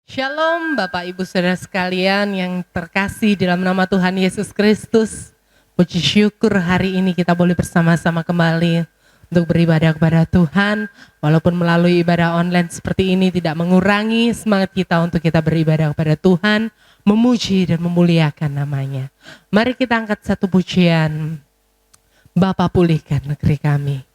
Shalom Bapak Ibu Saudara sekalian yang terkasih dalam nama Tuhan Yesus Kristus. Puji syukur hari ini kita boleh bersama-sama kembali untuk beribadah kepada Tuhan. Walaupun melalui ibadah online seperti ini tidak mengurangi semangat kita untuk kita beribadah kepada Tuhan, memuji dan memuliakan namanya. Mari kita angkat satu pujian. Bapa pulihkan negeri kami.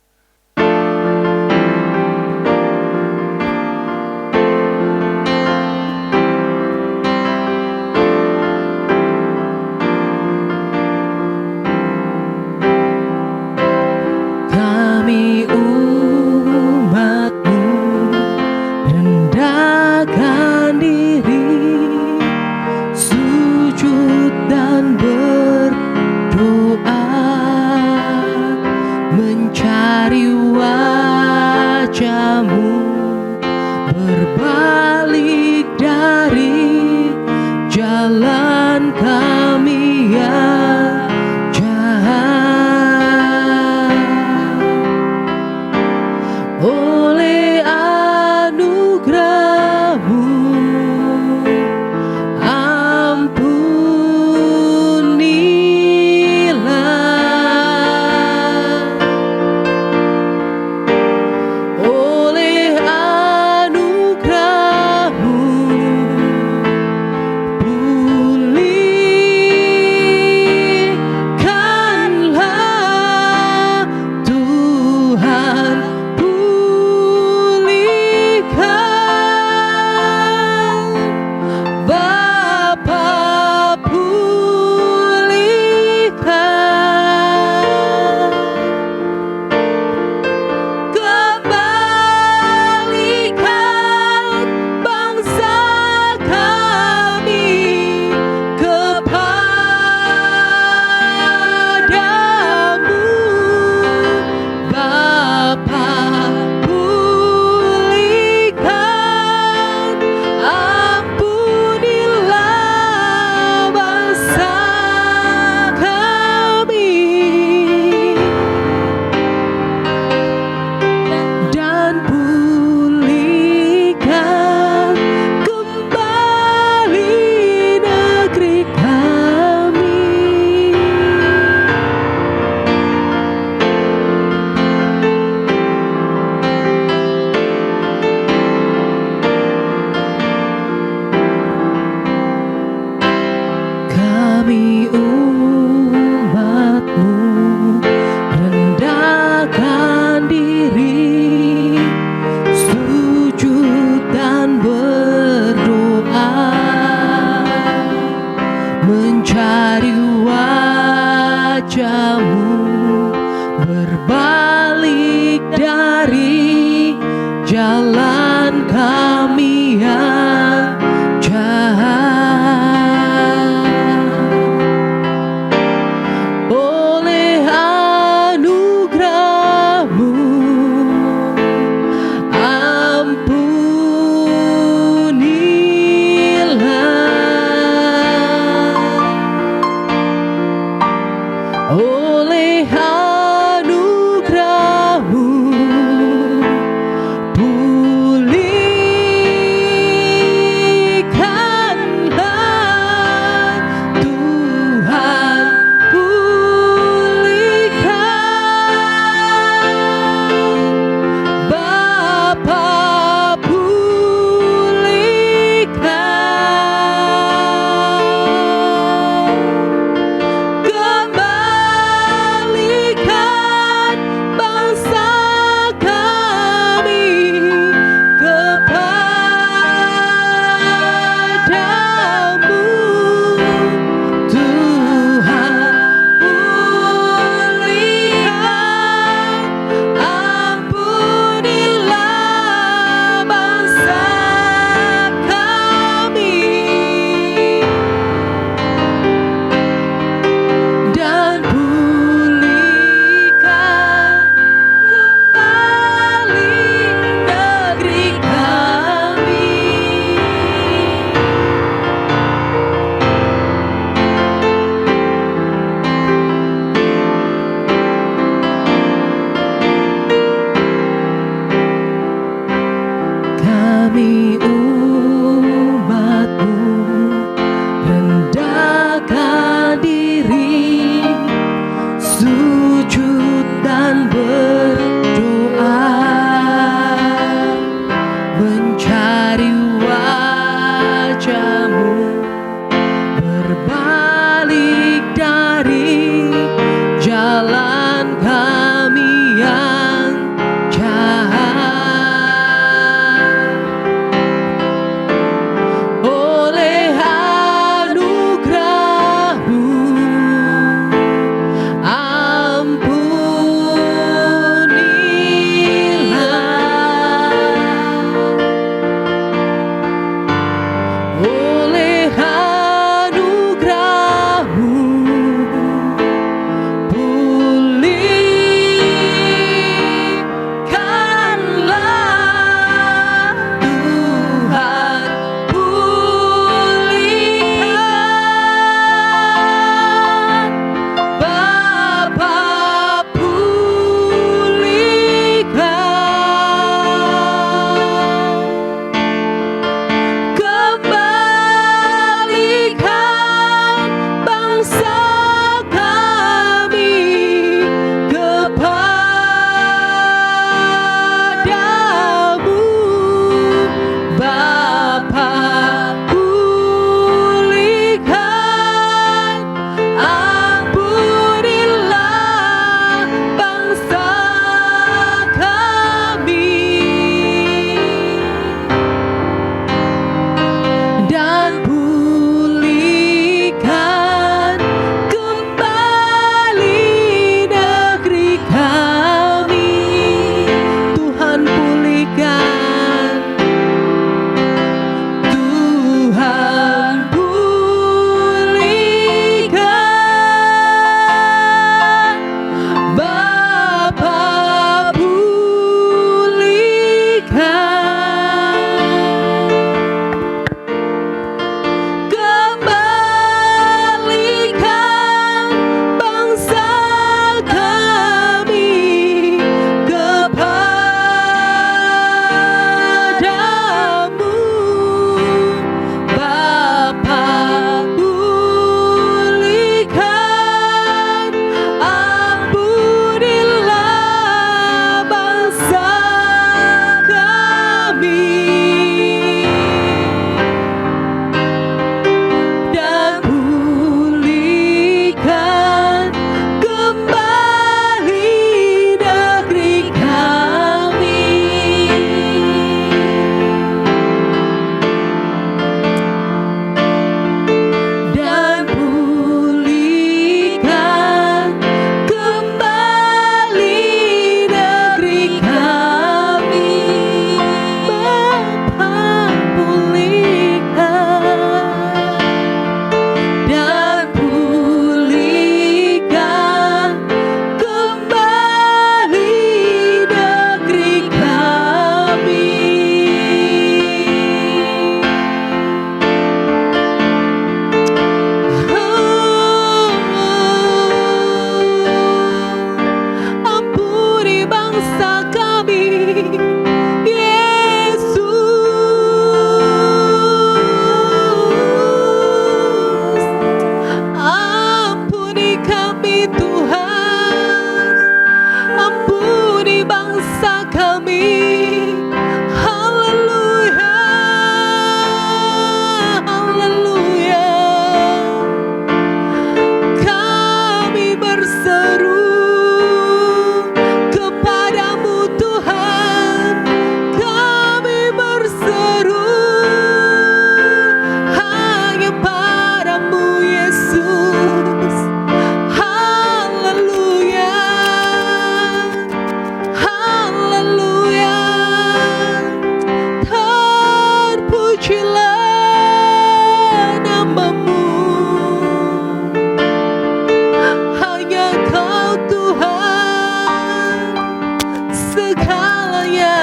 semuanya.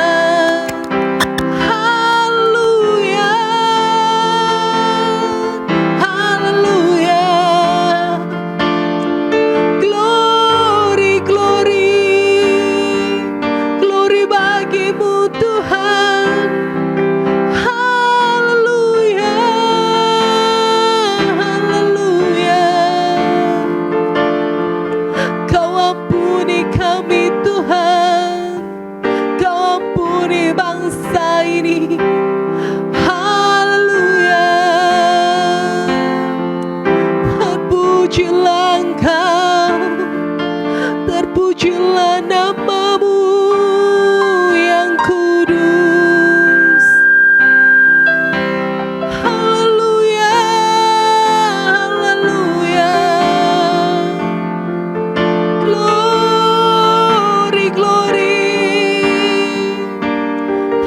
Haleluya, haleluya. Glory, glory, glory bagimu Tuhan. Haleluya, haleluya. Kau ampuni kami Tuhan, Kau ampuni bangsa ini. Haleluya, terpujilah Engkau, terpujilah namamu yang kudus. Haleluya, haleluya. Glory, glory,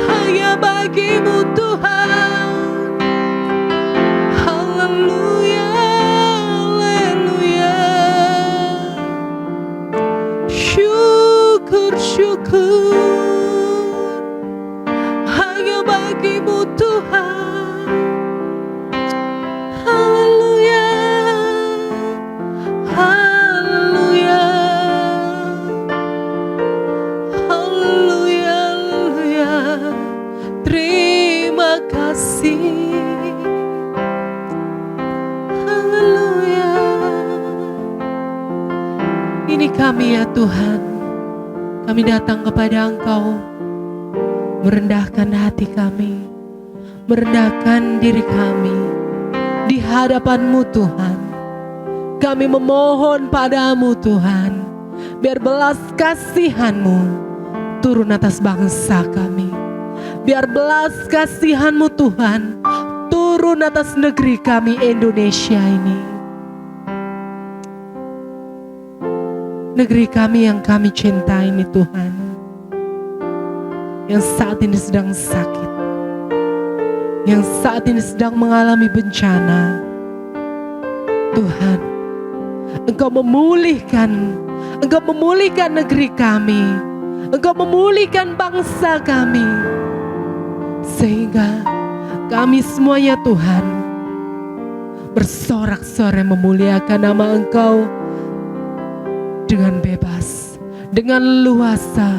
hanya bagimu Tuhan. Haleluya, haleluya. Syukur, syukur, hanya bagimu Tuhan. Haleluya, haleluya, haleluya, haleluya. Terima kasih. Haleluya. Ini kami ya Tuhan, kami datang kepada Engkau, merendahkan hati kami, merendahkan diri kami di hadapan-Mu Tuhan. Kami memohon padamu Tuhan, biar belas kasihan-Mu turun atas bangsa kami. Biar belas kasihan-Mu Tuhan turun atas negeri kami Indonesia ini. Negeri kami yang kami cintai ini Tuhan, yang saat ini sedang sakit, yang saat ini sedang mengalami bencana. Tuhan, Engkau memulihkan negeri kami, Engkau memulihkan bangsa kami, sehingga kami semuanya Tuhan bersorak-sorai memuliakan nama Engkau dengan bebas, dengan luasa,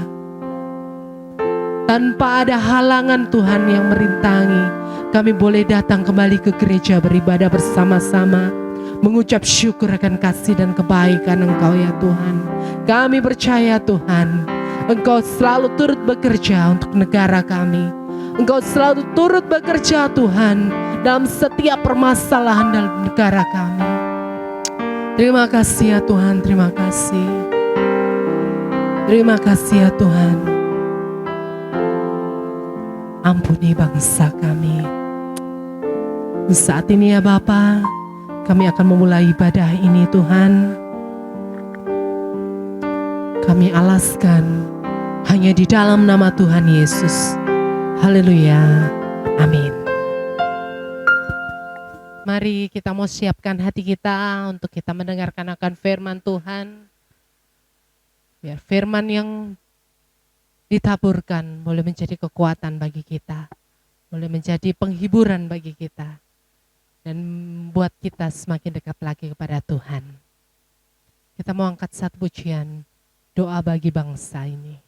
tanpa ada halangan Tuhan yang merintangi. Kami boleh datang kembali ke gereja beribadah bersama-sama, mengucap syukur akan kasih dan kebaikan Engkau ya Tuhan. Kami percaya Tuhan, Engkau selalu turut bekerja untuk negara kami. Engkau selalu turut bekerja Tuhan dalam setiap permasalahan dalam negara kami. Terima kasih ya Tuhan, terima kasih. Terima kasih ya Tuhan. Ampuni bangsa kami. Saat ini ya Bapa, kami akan memulai ibadah ini Tuhan. Kami alaskan hanya di dalam nama Tuhan Yesus. Haleluya, amin. Mari kita mau siapkan hati kita untuk kita mendengarkan akan firman Tuhan. Biar firman yang ditaburkan boleh menjadi kekuatan bagi kita, boleh menjadi penghiburan bagi kita, dan membuat kita semakin dekat lagi kepada Tuhan. Kita mau angkat satu pujian, doa bagi bangsa ini.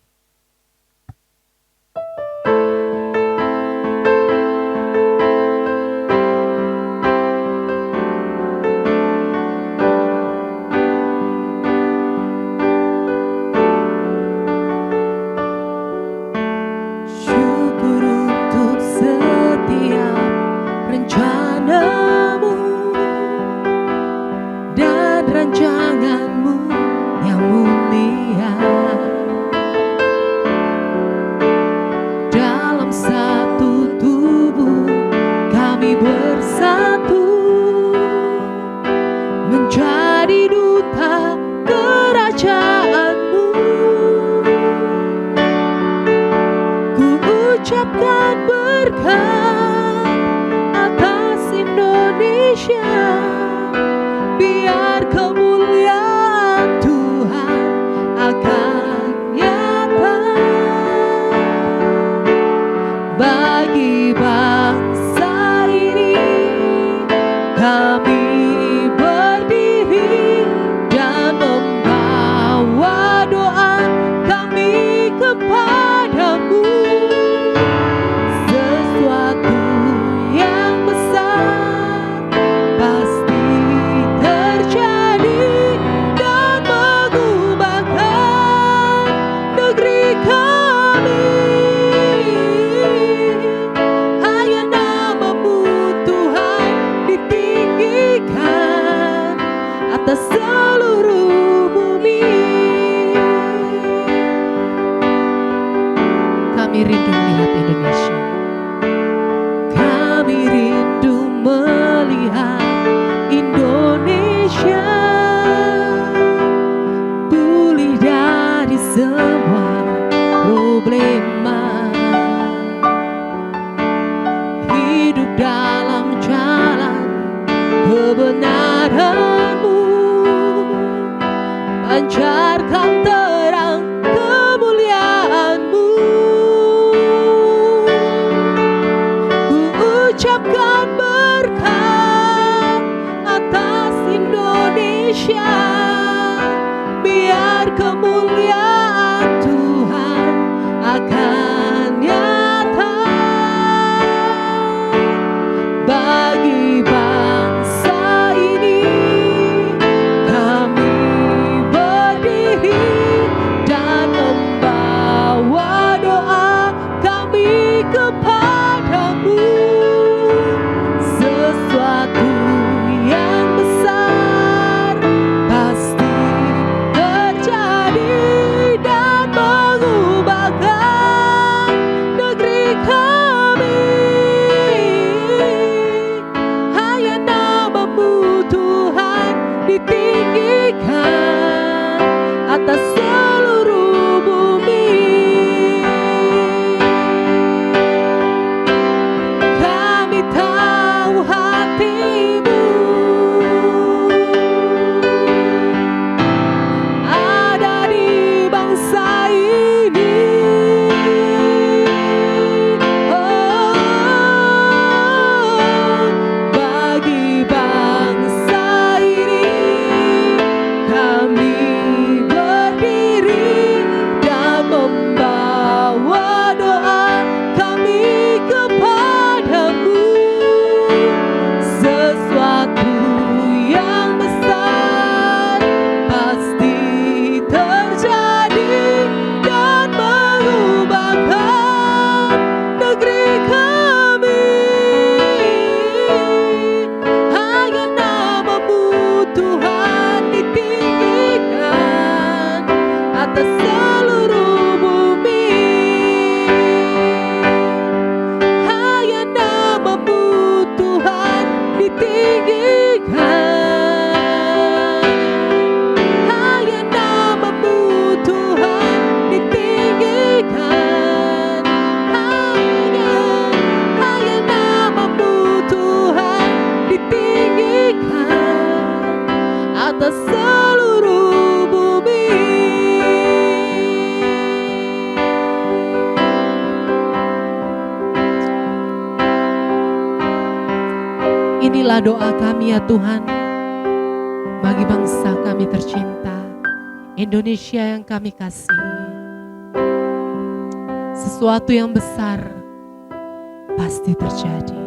Kami rindu melihat Indonesia. Kami rindu melihat Indonesia pulih dari semua problema, hidup dalam jalan kebenaran-Mu, pancarkan terang kemuliaan-Mu. Ku ucapkan berkat atas Indonesia, biar kemuliaan Tuhan akan nyata bagi bangsa ini. Kami berdiri dan membawa doa kami kepadamu. Sesuatu yang besar pasti terjadi dan mengubahkan negeri kami. Hanya nama-Mu Tuhan ditinggikan atas seluruh bumi. Kami tahu hati-Mu ada di bangsa ini. Bagi bangsa ini kami berdiri dan membawa doa kami kepadamu. Sesuatu yang besar pasti terjadi dan mengubahkan negeri kami. Hanya nama-Mu Tuhan ditinggikan atas seluruh bumi. Hanya nama-Mu Tuhan ditinggikan. Hanya nama-Mu Tuhan ditinggikan. Hanya nama-Mu Tuhan ditinggikan atas seluruh bumi. Inilah doa kami ya Tuhan, bagi bangsa kami tercinta, Indonesia yang kami kasih. Sesuatu yang besar pasti terjadi.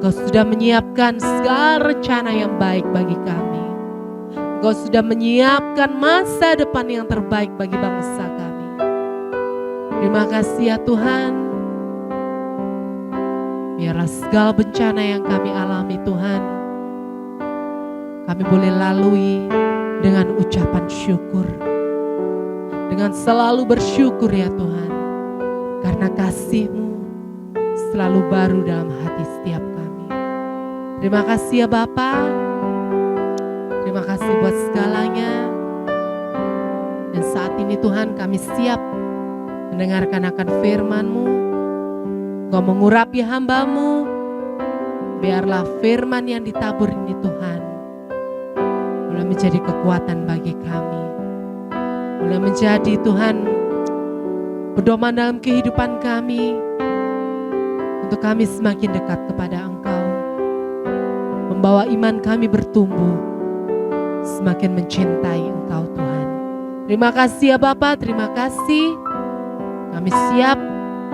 Engkau sudah menyiapkan segala rencana yang baik bagi kami. Engkau sudah menyiapkan masa depan yang terbaik bagi bangsa kami. Terima kasih ya Tuhan. Biarlah segala bencana yang kami alami Tuhan, kami boleh lalui dengan ucapan syukur. Dengan selalu bersyukur ya Tuhan, karena kasih-Mu selalu baru dalam hati setiap kami. Terima kasih ya Bapa. Terima kasih buat segalanya. Dan saat ini Tuhan kami siap mendengarkan akan firman-Mu. Engkau mengurapi hamba-Mu. Biarlah firman yang ditabur ini Tuhan boleh menjadi kekuatan bagi kami. Boleh menjadi Tuhan pedoman dalam kehidupan kami, untuk kami semakin dekat kepada Engkau. Membawa iman kami bertumbuh, semakin mencintai Engkau Tuhan. Terima kasih ya Bapa, terima kasih. Kami siap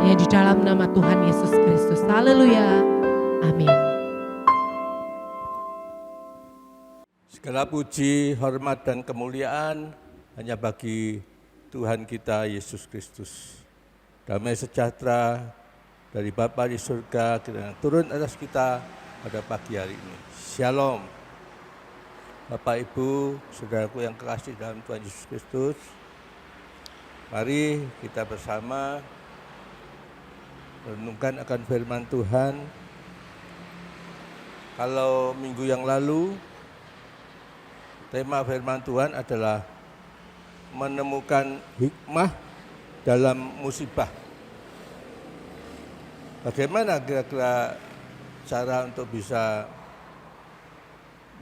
hanya di dalam nama Tuhan Yesus Kristus. Haleluya. Amin. Segala puji, hormat, dan kemuliaan hanya bagi Tuhan kita Yesus Kristus. Damai sejahtera dari Bapa di surga turun atas kita pada pagi hari ini. Shalom. Bapak, Ibu, saudaraku yang kekasih dalam Tuhan Yesus Kristus, mari kita bersama merenungkan akan firman Tuhan. Kalau minggu yang lalu tema firman Tuhan adalah menemukan hikmah dalam musibah. Bagaimana kira-kira cara untuk bisa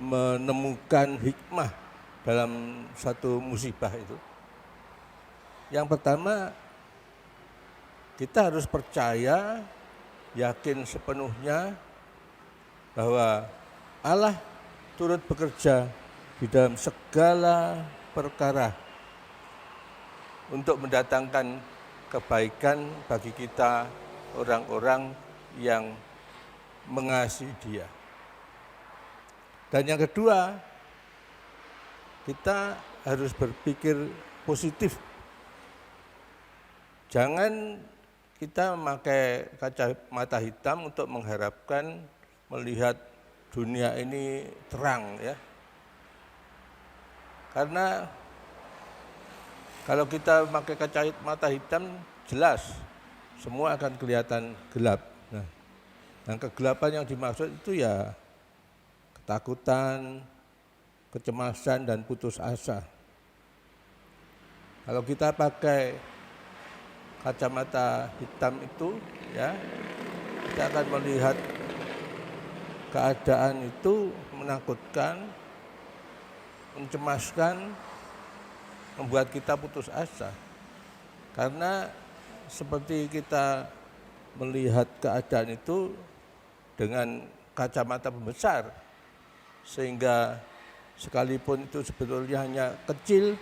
menemukan hikmah dalam satu musibah itu? Yang pertama, kita harus percaya, yakin sepenuhnya bahwa Allah turut bekerja di dalam segala perkara untuk mendatangkan kebaikan bagi kita, orang-orang yang mengasihi Dia. Dan yang kedua, kita harus berpikir positif. Jangan kita memakai kacamata hitam untuk mengharapkan melihat dunia ini terang, ya. Karena kalau kita memakai kacamata hitam, jelas semua akan kelihatan gelap. Nah, yang kegelapan yang dimaksud itu ya ketakutan, kecemasan, dan putus asa. Kalau kita pakai kacamata hitam itu, ya, kita akan melihat keadaan itu menakutkan, mencemaskan, membuat kita putus asa. Karena seperti kita melihat keadaan itu dengan kacamata pembesar, sehingga sekalipun itu sebetulnya hanya kecil,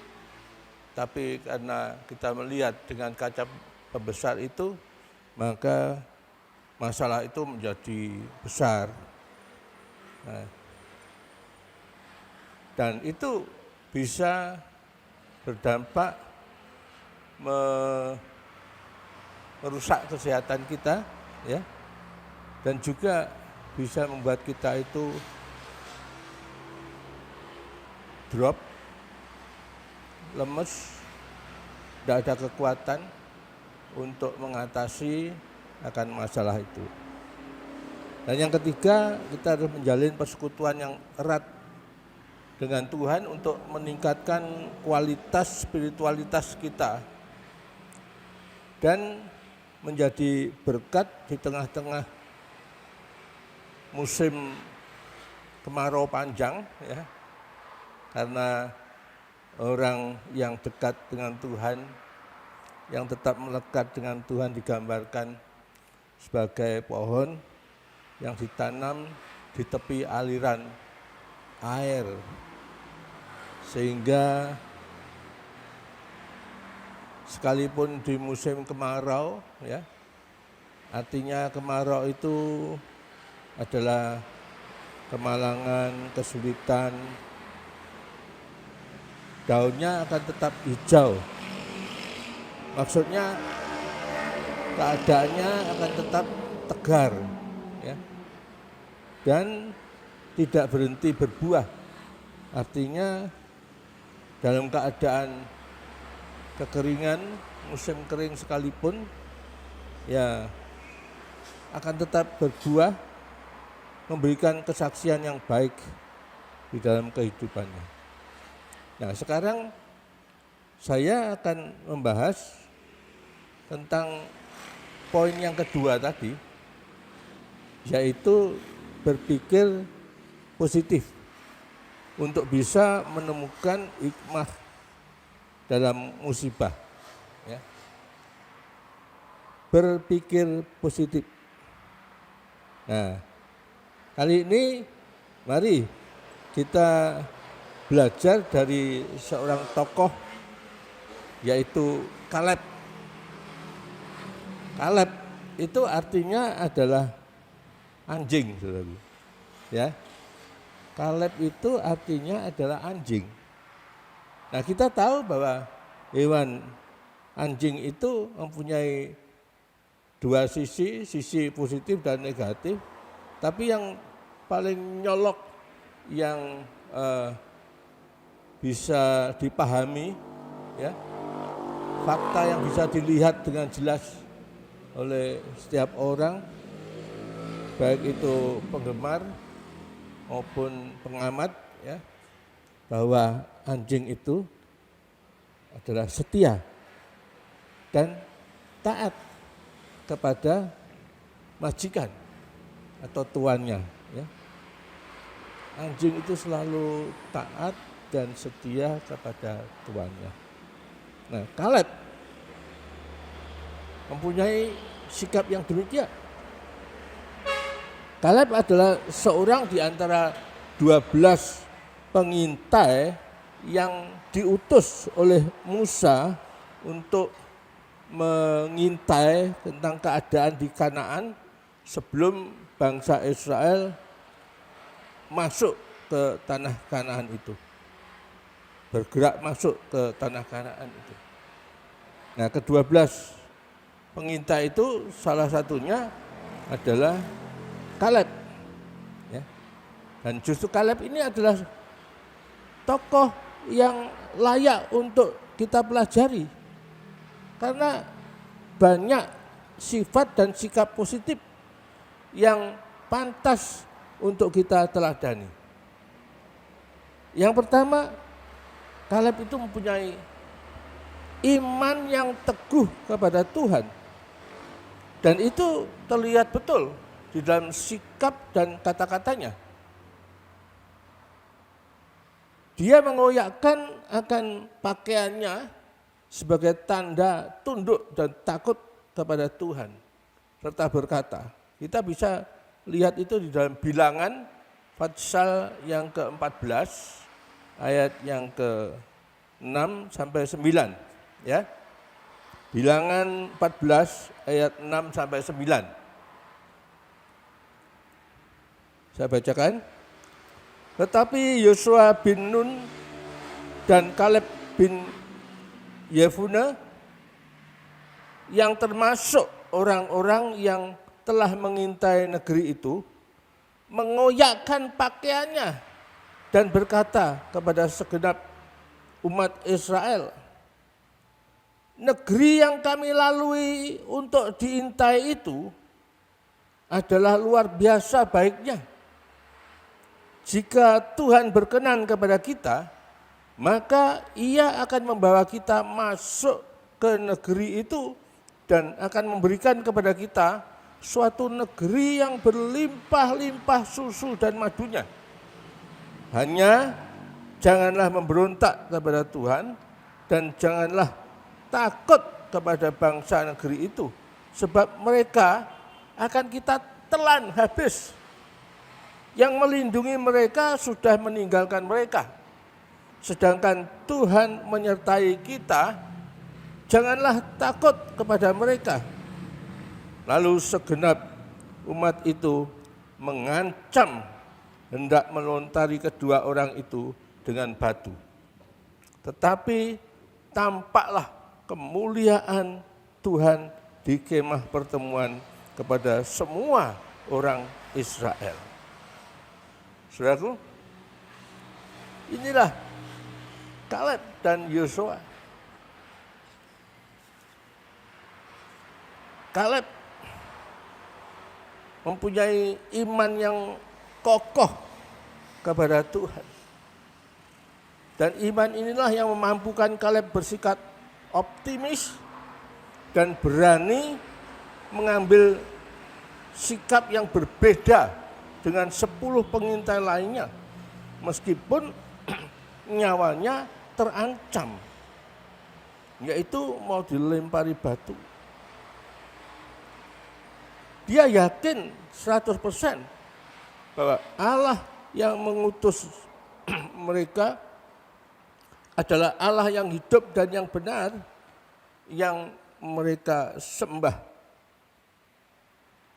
tapi karena kita melihat dengan kaca pembesar itu, maka masalah itu menjadi besar. Nah, dan itu bisa berdampak merusak kesehatan kita, ya, dan juga bisa membuat kita itu drop, lemes, tidak ada kekuatan untuk mengatasi akan masalah itu. Dan yang ketiga, kita harus menjalin persekutuan yang erat dengan Tuhan untuk meningkatkan kualitas spiritualitas kita dan menjadi berkat di tengah-tengah musim kemarau panjang, ya. Karena orang yang dekat dengan Tuhan, yang tetap melekat dengan Tuhan digambarkan sebagai pohon yang ditanam di tepi aliran air, sehingga sekalipun di musim kemarau, ya, artinya kemarau itu adalah kemalangan, kesulitan, daunnya akan tetap hijau. Maksudnya keadaannya akan tetap tegar, ya, dan tidak berhenti berbuah. Artinya dalam keadaan kekeringan, musim kering sekalipun, ya akan tetap berbuah, memberikan kesaksian yang baik di dalam kehidupannya. Nah, sekarang saya akan membahas tentang poin yang kedua tadi, yaitu berpikir positif untuk bisa menemukan hikmah dalam musibah, ya. Berpikir positif. Nah, kali ini mari kita belajar dari seorang tokoh, yaitu Kaleb. Kaleb itu artinya adalah anjing, saudara. Ya, Kaleb itu artinya adalah anjing. Nah, kita tahu bahwa hewan anjing itu mempunyai dua sisi, sisi positif dan negatif. Tapi yang paling nyolok, yang bisa dipahami, ya, fakta yang bisa dilihat dengan jelas oleh setiap orang, baik itu penggemar maupun pengamat, ya, bahwa anjing itu adalah setia dan taat kepada majikan atau tuannya. Ya. Anjing itu selalu taat dan setia kepada tuannya. Nah, Kaleb mempunyai sikap yang demikian. Kaleb adalah seorang di antara 12 pengintai yang diutus oleh Musa untuk mengintai tentang keadaan di Kanaan sebelum bangsa Israel masuk ke tanah Kanaan itu. Bergerak masuk ke tanah Kanaan itu. Nah, ke-12 pengintai itu salah satunya adalah Kaleb. Ya. Dan justru Kaleb ini adalah tokoh yang layak untuk kita pelajari. Karena banyak sifat dan sikap positif yang pantas untuk kita teladani. Yang pertama, Kaleb itu mempunyai iman yang teguh kepada Tuhan. Dan itu terlihat betul di dalam sikap dan kata-katanya. Dia mengoyakkan akan pakaiannya sebagai tanda tunduk dan takut kepada Tuhan. Serta berkata, kita bisa lihat itu di dalam Bilangan pasal yang ke-14 ayat yang ke-6 sampai 9, ya. Bilangan 14 ayat 6 sampai 9. Saya bacakan. Tetapi Yosua bin Nun dan Kaleb bin Yefune yang termasuk orang-orang yang telah mengintai negeri itu mengoyakkan pakaiannya dan berkata kepada segenap umat Israel, negeri yang kami lalui untuk diintai itu adalah luar biasa baiknya. Jika Tuhan berkenan kepada kita, maka Ia akan membawa kita masuk ke negeri itu dan akan memberikan kepada kita suatu negeri yang berlimpah-limpah susu dan madunya. Hanya janganlah memberontak kepada Tuhan dan janganlah takut kepada bangsa negeri itu, sebab mereka akan kita telan habis. Yang melindungi mereka sudah meninggalkan mereka. Sedangkan Tuhan menyertai kita, janganlah takut kepada mereka. Lalu segenap umat itu mengancam hendak melontari kedua orang itu dengan batu. Tetapi tampaklah kemuliaan Tuhan di kemah pertemuan kepada semua orang Israel. Saudaraku, inilah Kaleb dan Yosua. Kaleb mempunyai iman yang kokoh kepada Tuhan. Dan iman inilah yang memampukan Kaleb bersikap optimis dan berani mengambil sikap yang berbeda dengan 10 pengintai lainnya, meskipun nyawanya terancam, yaitu mau dilempari batu. Dia yakin 100% bahwa Allah yang mengutus mereka adalah Allah yang hidup dan yang benar, yang mereka sembah.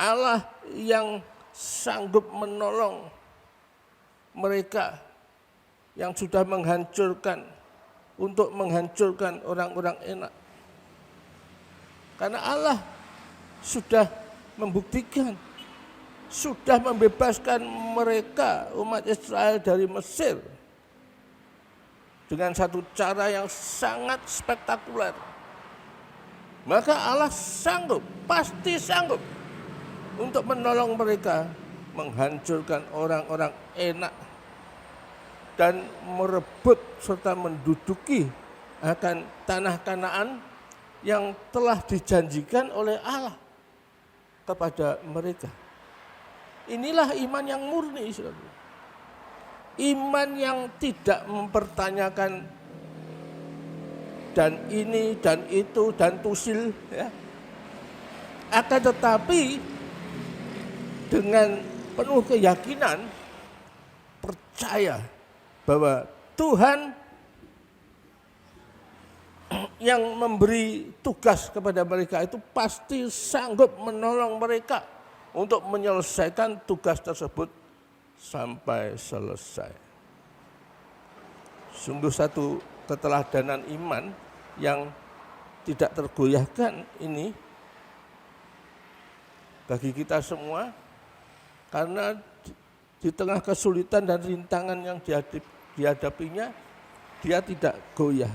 Allah yang sanggup menolong mereka yang sudah menghancurkan, untuk menghancurkan orang-orang enak. Karena Allah sudah membuktikan, sudah membebaskan mereka, umat Israel, dari Mesir dengan satu cara yang sangat spektakuler. maka Allah sanggup, pasti sanggup untuk menolong mereka menghancurkan orang-orang enak dan merebut serta menduduki akan tanah Kanaan yang telah dijanjikan oleh Allah kepada mereka. Inilah iman yang murni, saudara. Iman yang tidak mempertanyakan dan ini dan itu dan tusil, ya. Akan tetapi dengan penuh keyakinan percaya bahwa Tuhan yang memberi tugas kepada mereka itu pasti sanggup menolong mereka untuk menyelesaikan tugas tersebut sampai selesai. Sungguh satu keteladanan iman yang tidak tergoyahkan ini bagi kita semua, karena di tengah kesulitan dan rintangan yang dihadapinya, dia tidak goyah.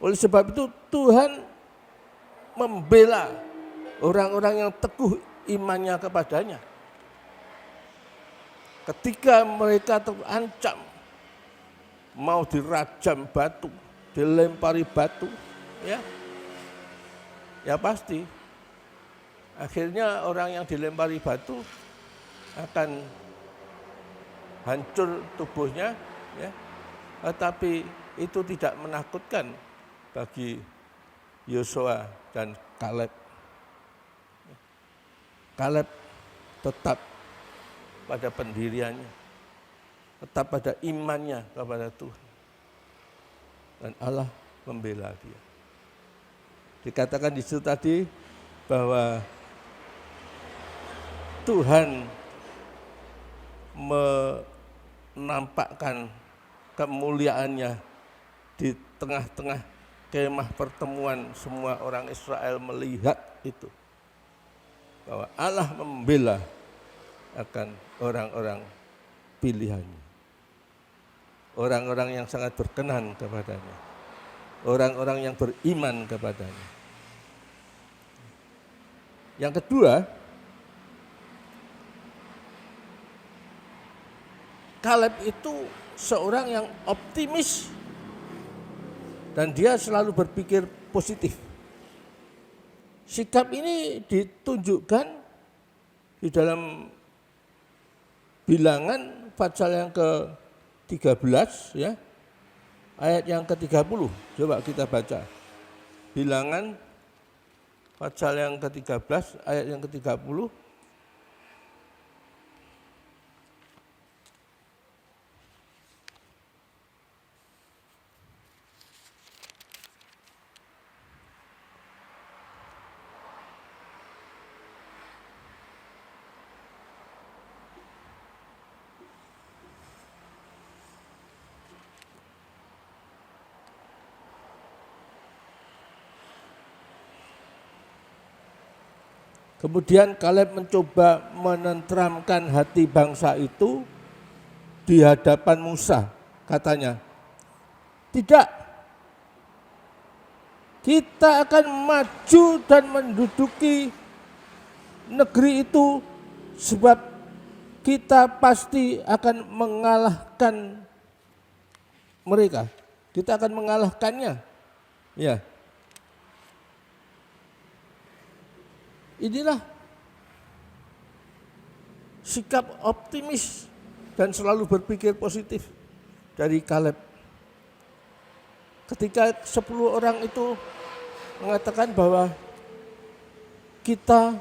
Oleh sebab itu Tuhan membela orang-orang yang teguh imannya kepadanya. Ketika mereka terancam, mau dirajam batu, dilempari batu, ya pasti akhirnya orang yang dilempari batu akan hancur tubuhnya, ya. Tetapi itu tidak menakutkan bagi Yosua dan Kaleb. Kaleb tetap pada pendiriannya, tetap pada imannya kepada Tuhan. Dan Allah membela dia. Dikatakan di situ tadi bahwa Tuhan menampakkan kemuliaannya di tengah-tengah kemah pertemuan. Semua orang Israel melihat itu, bahwa Allah membela akan orang-orang pilihannya, orang-orang yang sangat berkenan kepadanya, orang-orang yang beriman kepadanya. Yang kedua, Kaleb itu seorang yang optimis dan dia selalu berpikir positif. Sikap ini ditunjukkan di dalam Bilangan pasal yang ke-13, ya, ayat yang ke-30. Coba kita baca. Bilangan pasal yang ke-13 ayat yang ke-30. Kemudian Kaleb mencoba menenteramkan hati bangsa itu di hadapan Musa. Katanya, tidak, kita akan maju dan menduduki negeri itu sebab kita pasti akan mengalahkan mereka. Kita akan mengalahkannya. Ya. Inilah sikap optimis dan selalu berpikir positif dari Kaleb. Ketika 10 orang itu mengatakan bahwa kita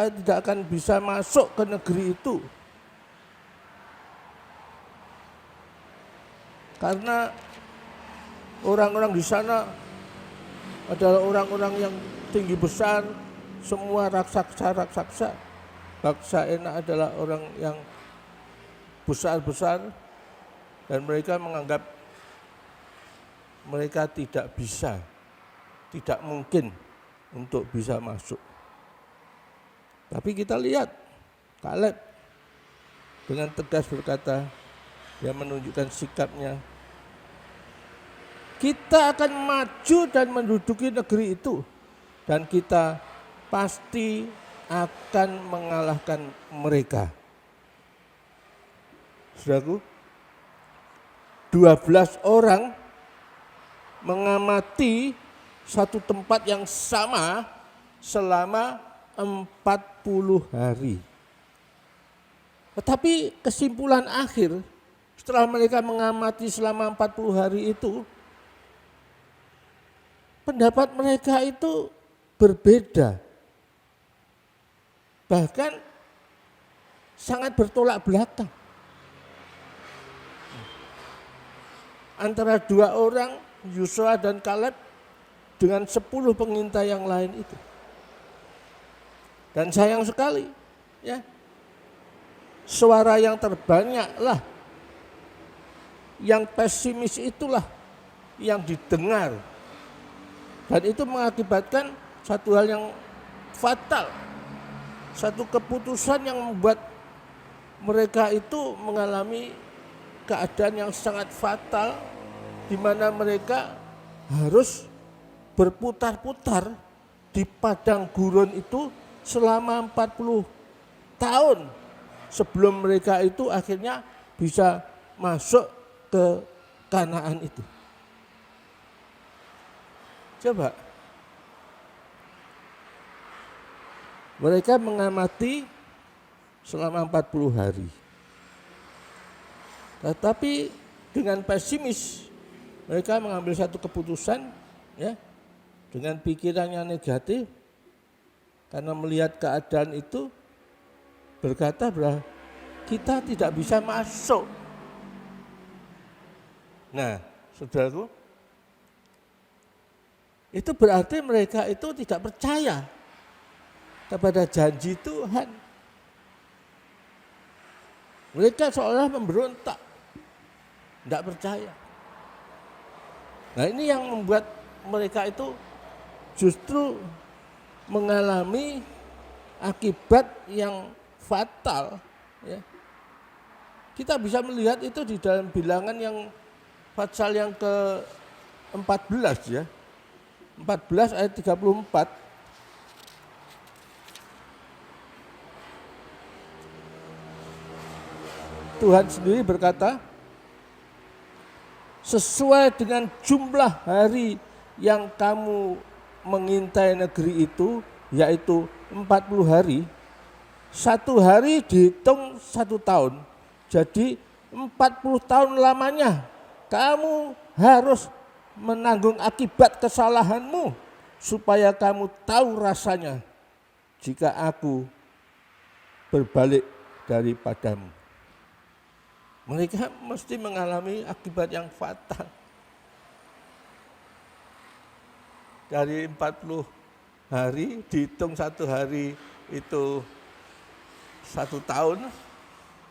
tidak akan bisa masuk ke negeri itu. Karena orang-orang di sana adalah orang-orang yang tinggi besar, semua raksasa. Bangsa Enak adalah orang yang besar-besar dan mereka menganggap mereka tidak bisa, tidak mungkin untuk bisa masuk. Tapi kita lihat Kaleb dengan tegas berkata, dia menunjukkan sikapnya, kita akan maju dan menduduki negeri itu, dan kita pasti akan mengalahkan mereka. Saudaraku, 12 orang mengamati satu tempat yang sama selama 40 hari. Tetapi kesimpulan akhir setelah mereka mengamati selama 40 hari itu, pendapat mereka itu berbeda. Bahkan sangat bertolak belakang. Antara dua orang, Yosua dan Kaleb, dengan 10 pengintai yang lain itu. Dan sayang sekali, ya, suara yang terbanyaklah, yang pesimis itulah yang didengar. Dan itu mengakibatkan satu hal yang fatal, satu keputusan yang membuat mereka itu mengalami keadaan yang sangat fatal, di mana mereka harus berputar-putar di padang gurun itu selama 40 tahun sebelum mereka itu akhirnya bisa masuk ke Kanaan itu. Coba, mereka mengamati selama 40 hari. Tetapi dengan pesimis, mereka mengambil satu keputusan, ya, dengan pikirannya negatif, karena melihat keadaan itu, berkata bahwa kita tidak bisa masuk. Nah, saudaraku, itu berarti mereka itu tidak percaya kepada janji Tuhan. Mereka seolah memberontak, tidak percaya. Nah, ini yang membuat mereka itu justru mengalami akibat yang fatal, ya. Kita bisa melihat itu di dalam Bilangan yang pasal yang ke-14, ya. 14 ayat 34. Tuhan sendiri berkata, sesuai dengan jumlah hari yang kamu mengintai negeri itu, yaitu 40 hari, 1 hari dihitung 1 tahun. Jadi 40 tahun lamanya kamu harus menanggung akibat kesalahanmu, supaya kamu tahu rasanya jika aku berbalik daripadamu. Mereka mesti mengalami akibat yang fatal. Dari 40 hari dihitung 1 hari itu 1 tahun.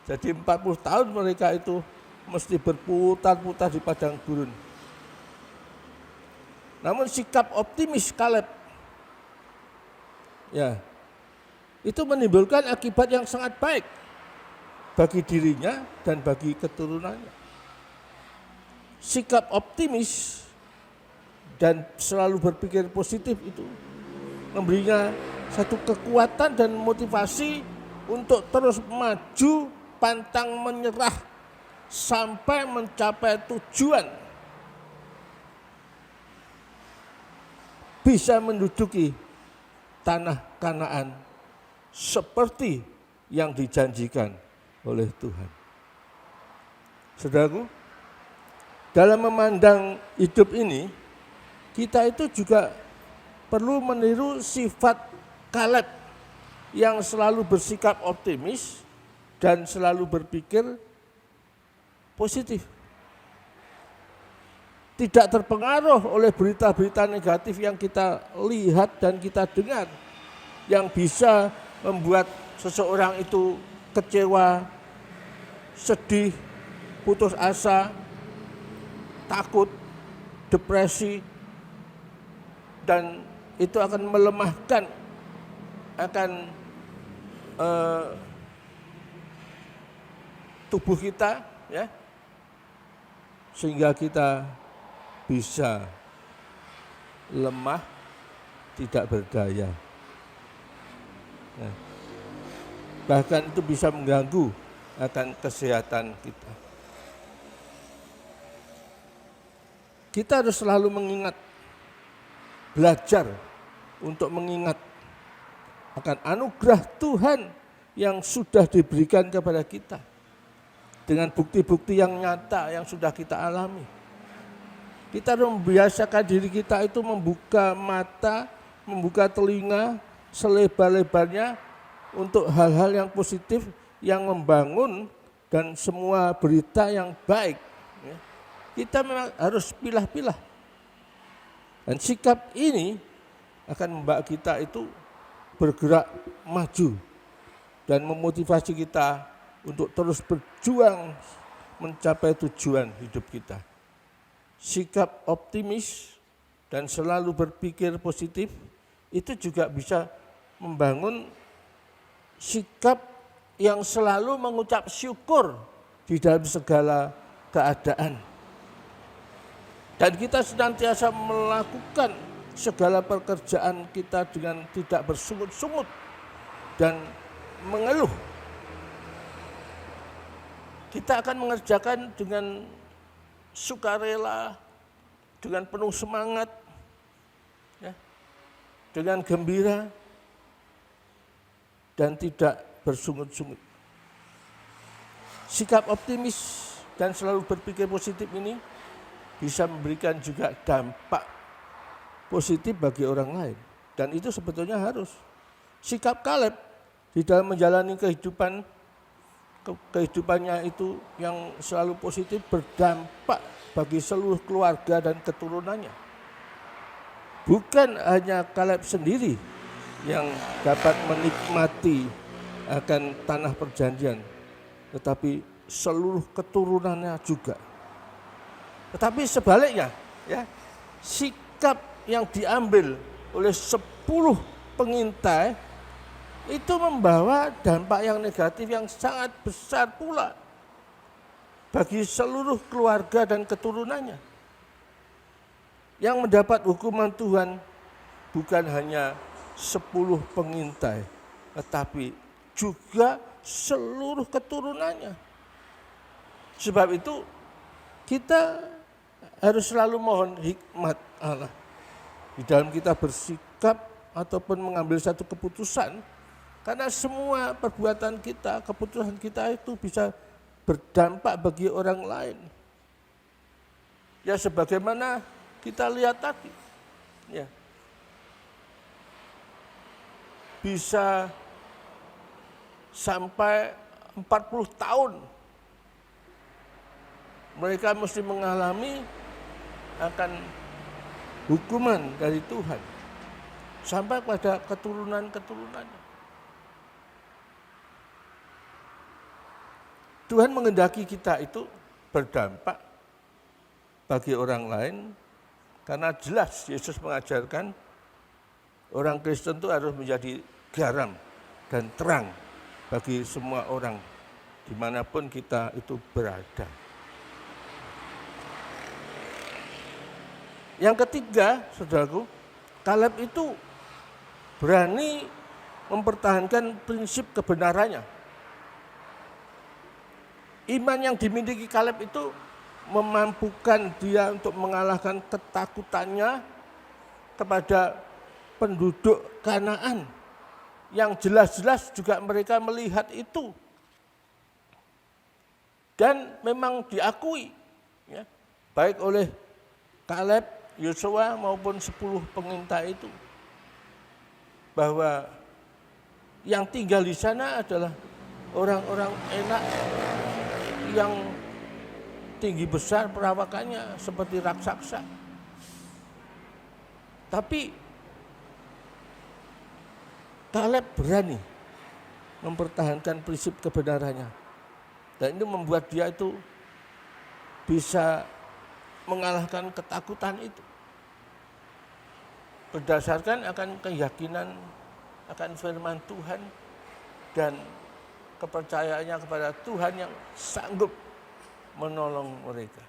Jadi 40 tahun mereka itu mesti berputar-putar di padang gurun. Namun sikap optimis Kaleb, ya, itu menimbulkan akibat yang sangat baik bagi dirinya dan bagi keturunannya. Sikap optimis dan selalu berpikir positif itu memberinya satu kekuatan dan motivasi untuk terus maju, pantang menyerah sampai mencapai tujuan, bisa menduduki tanah Kanaan seperti yang dijanjikan oleh Tuhan. Saudaraku, dalam memandang hidup ini, kita itu juga perlu meniru sifat Kaleb yang selalu bersikap optimis dan selalu berpikir positif. Tidak terpengaruh oleh berita-berita negatif yang kita lihat dan kita dengar, yang bisa membuat seseorang itu kecewa, sedih, putus asa, takut, depresi, dan itu akan melemahkan, akan tubuh kita, ya, sehingga kita bisa lemah, tidak berdaya. Nah, bahkan itu bisa mengganggu akan kesehatan kita. Kita harus selalu mengingat, belajar untuk mengingat akan anugerah Tuhan yang sudah diberikan kepada kita dengan bukti-bukti yang nyata yang sudah kita alami. Kita harus membiasakan diri kita itu membuka mata, membuka telinga selebar-lebarnya untuk hal-hal yang positif, yang membangun, dan semua berita yang baik. Kita memang harus pilah-pilah. Dan sikap ini akan membawa kita itu bergerak maju dan memotivasi kita untuk terus berjuang mencapai tujuan hidup kita. Sikap optimis dan selalu berpikir positif itu juga bisa membangun sikap yang selalu mengucap syukur di dalam segala keadaan. Dan kita senantiasa melakukan segala pekerjaan kita dengan tidak bersungut-sungut dan mengeluh. Kita akan mengerjakan dengan sukarela, dengan penuh semangat, ya, dengan gembira, dan tidak bersungut-sungut. Sikap optimis dan selalu berpikir positif ini bisa memberikan juga dampak positif bagi orang lain. Dan itu sebetulnya harus. Sikap Kaleb di dalam menjalani kehidupannya itu yang selalu positif berdampak bagi seluruh keluarga dan keturunannya. Bukan hanya Kaleb sendiri yang dapat menikmati akan tanah perjanjian, tetapi seluruh keturunannya juga. Tetapi sebaliknya, ya, sikap yang diambil oleh 10 pengintai itu membawa dampak yang negatif yang sangat besar pula bagi seluruh keluarga dan keturunannya. Yang mendapat hukuman Tuhan bukan hanya 10 pengintai, tetapi juga seluruh keturunannya. Sebab itu kita harus selalu mohon hikmat Allah di dalam kita bersikap ataupun mengambil satu keputusan, karena semua perbuatan kita, keputusan kita itu bisa berdampak bagi orang lain. Ya sebagaimana kita lihat tadi, ya, bisa sampai 40 tahun mereka mesti mengalami akan hukuman dari Tuhan sampai pada keturunan-keturunannya. Tuhan menghendaki kita itu berdampak bagi orang lain, karena jelas Yesus mengajarkan orang Kristen itu harus menjadi garam dan terang bagi semua orang dimanapun kita itu berada. Yang ketiga, saudaraku, Kaleb itu berani mempertahankan prinsip kebenarannya. Iman yang dimiliki Kaleb itu memampukan dia untuk mengalahkan ketakutannya kepada penduduk Kanaan yang jelas-jelas juga mereka melihat itu. Dan memang diakui, ya, baik oleh Kaleb, Yosua maupun 10 pengintai itu, bahwa yang tinggal di sana adalah orang-orang enak yang tinggi besar perawakannya seperti raksasa. Tapi Kaleb berani mempertahankan prinsip kebenarannya. Dan ini membuat dia itu bisa mengalahkan ketakutan itu. Berdasarkan akan keyakinan akan firman Tuhan dan kepercayaannya kepada Tuhan yang sanggup menolong mereka.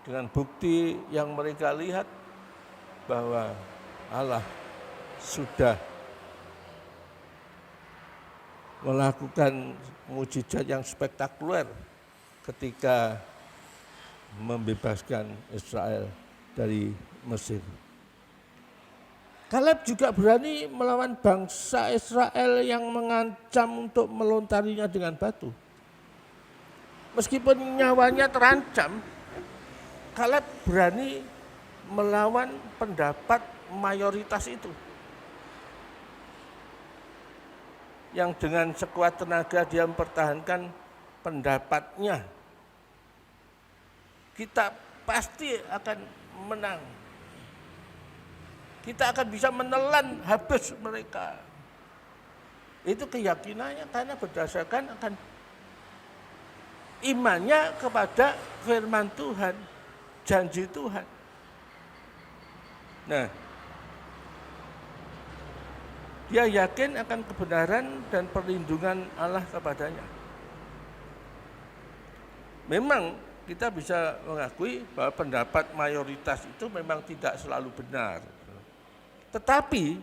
Dengan bukti yang mereka lihat bahwa Allah sudah melakukan mujizat yang spektakuler ketika membebaskan Israel dari Mesir. Kaleb juga berani melawan bangsa Israel yang mengancam untuk melontarinya dengan batu. Meskipun nyawanya terancam, Kaleb berani melawan pendapat mayoritas itu. Yang dengan sekuat tenaga dia mempertahankan pendapatnya. Kita pasti akan menang. Kita akan bisa menelan habis mereka. Itu keyakinannya karena berdasarkan akan imannya kepada firman Tuhan, janji Tuhan. Nah, dia yakin akan kebenaran dan perlindungan Allah kepadanya. Memang kita bisa mengakui bahwa pendapat mayoritas itu memang tidak selalu benar. Tetapi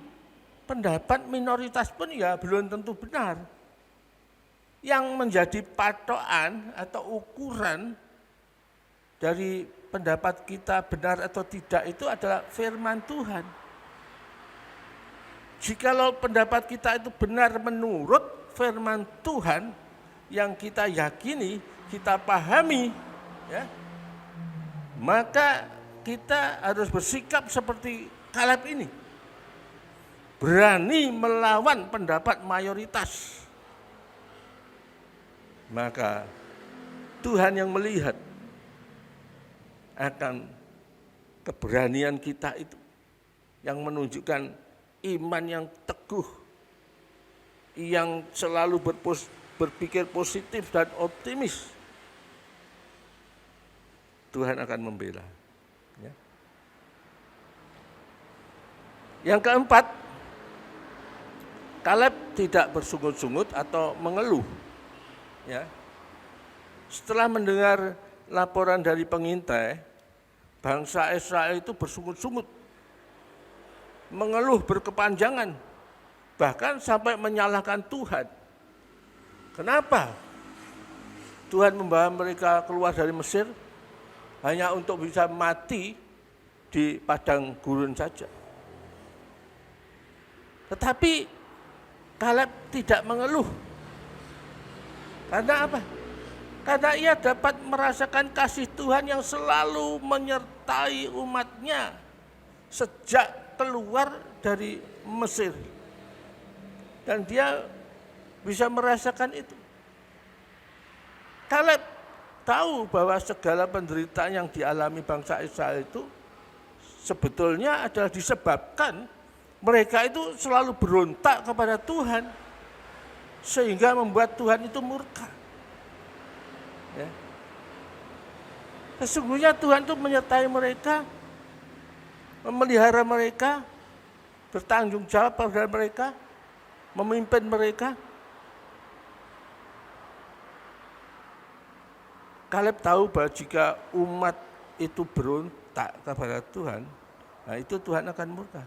pendapat minoritas pun ya belum tentu benar. Yang menjadi patokan atau ukuran dari pendapat kita benar atau tidak itu adalah firman Tuhan. Jikalau pendapat kita itu benar menurut firman Tuhan yang kita yakini, kita pahami, ya, maka kita harus bersikap seperti Kaleb ini. Berani melawan pendapat mayoritas. Maka Tuhan yang melihat akan keberanian kita itu, yang menunjukkan iman yang teguh, yang selalu berpikir positif dan optimis. Tuhan akan membela. Ya. Yang keempat, Kaleb tidak bersungut-sungut atau mengeluh. Ya. Setelah mendengar laporan dari pengintai, bangsa Israel itu bersungut-sungut, mengeluh berkepanjangan, bahkan sampai menyalahkan Tuhan. Kenapa Tuhan membawa mereka keluar dari Mesir hanya untuk bisa mati di padang gurun saja? Tetapi Kaleb tidak mengeluh. Karena apa? Karena ia dapat merasakan kasih Tuhan yang selalu menyertai umatnya sejak keluar dari Mesir. Dan dia bisa merasakan itu. Kaleb tahu bahwa segala penderitaan yang dialami bangsa Israel itu sebetulnya adalah disebabkan mereka itu selalu berontak kepada Tuhan sehingga membuat Tuhan itu murka. Ya. Sesungguhnya Tuhan itu menyertai mereka, memelihara mereka, bertanggung jawab pada mereka, memimpin mereka. Kaleb tahu bahwa jika umat itu berontak kepada Tuhan, nah itu Tuhan akan murka.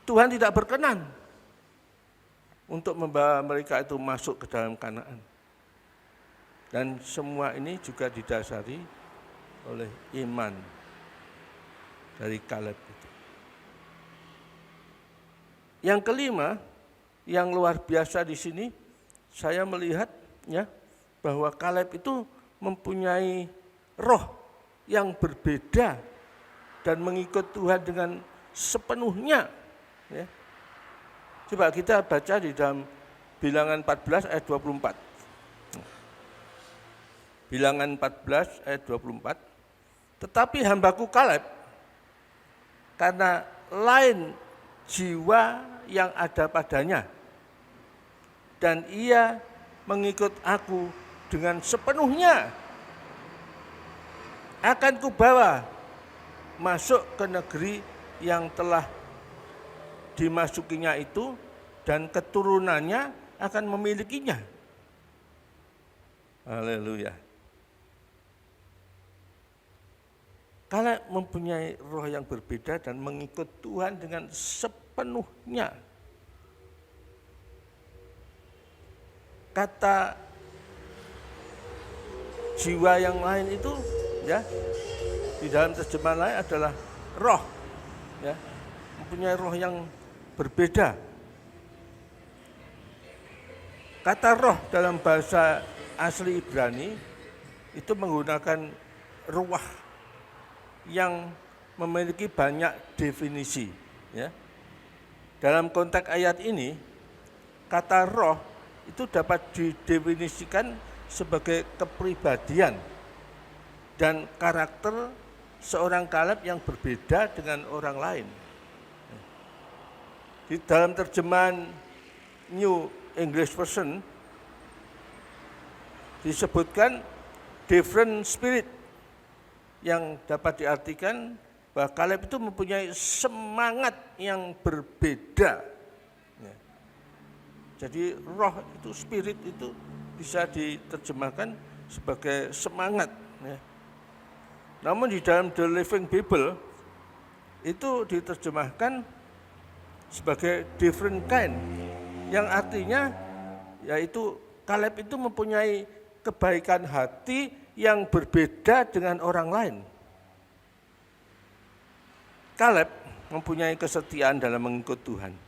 Tuhan tidak berkenan untuk membawa mereka itu masuk ke dalam Kanaan. Dan semua ini juga didasari oleh iman dari Kaleb itu. Yang kelima, yang luar biasa di sini, saya melihat ya bahwa Kaleb itu mempunyai roh yang berbeda dan mengikut Tuhan dengan sepenuhnya. Ya. Coba kita baca di dalam Bilangan 14 ayat 24. Bilangan 14 ayat 24. Tetapi hambaku Kaleb, karena lain jiwa yang ada padanya, dan ia mengikut aku dengan sepenuhnya, akan kubawa masuk ke negeri yang telah dimasukinya itu, dan keturunannya akan memilikinya. Haleluya. Kaleb mempunyai roh yang berbeda dan mengikut Tuhan dengan sepenuhnya. Kata jiwa yang lain itu ya di dalam terjemahan lain adalah roh, ya, mempunyai roh yang berbeda. Kata roh dalam bahasa asli Ibrani itu menggunakan ruah yang memiliki banyak definisi. Ya. Dalam konteks ayat ini, kata roh itu dapat didefinisikan sebagai kepribadian dan karakter seorang Kaleb yang berbeda dengan orang lain. Di dalam terjemahan New English Version disebutkan different spirit, yang dapat diartikan bahwa Kaleb itu mempunyai semangat yang berbeda. Jadi roh itu, spirit itu bisa diterjemahkan sebagai semangat. Namun di dalam The Living Bible itu diterjemahkan sebagai different kind, yang artinya yaitu Kaleb itu mempunyai kebaikan hati yang berbeda dengan orang lain. Kaleb mempunyai kesetiaan dalam mengikut Tuhan.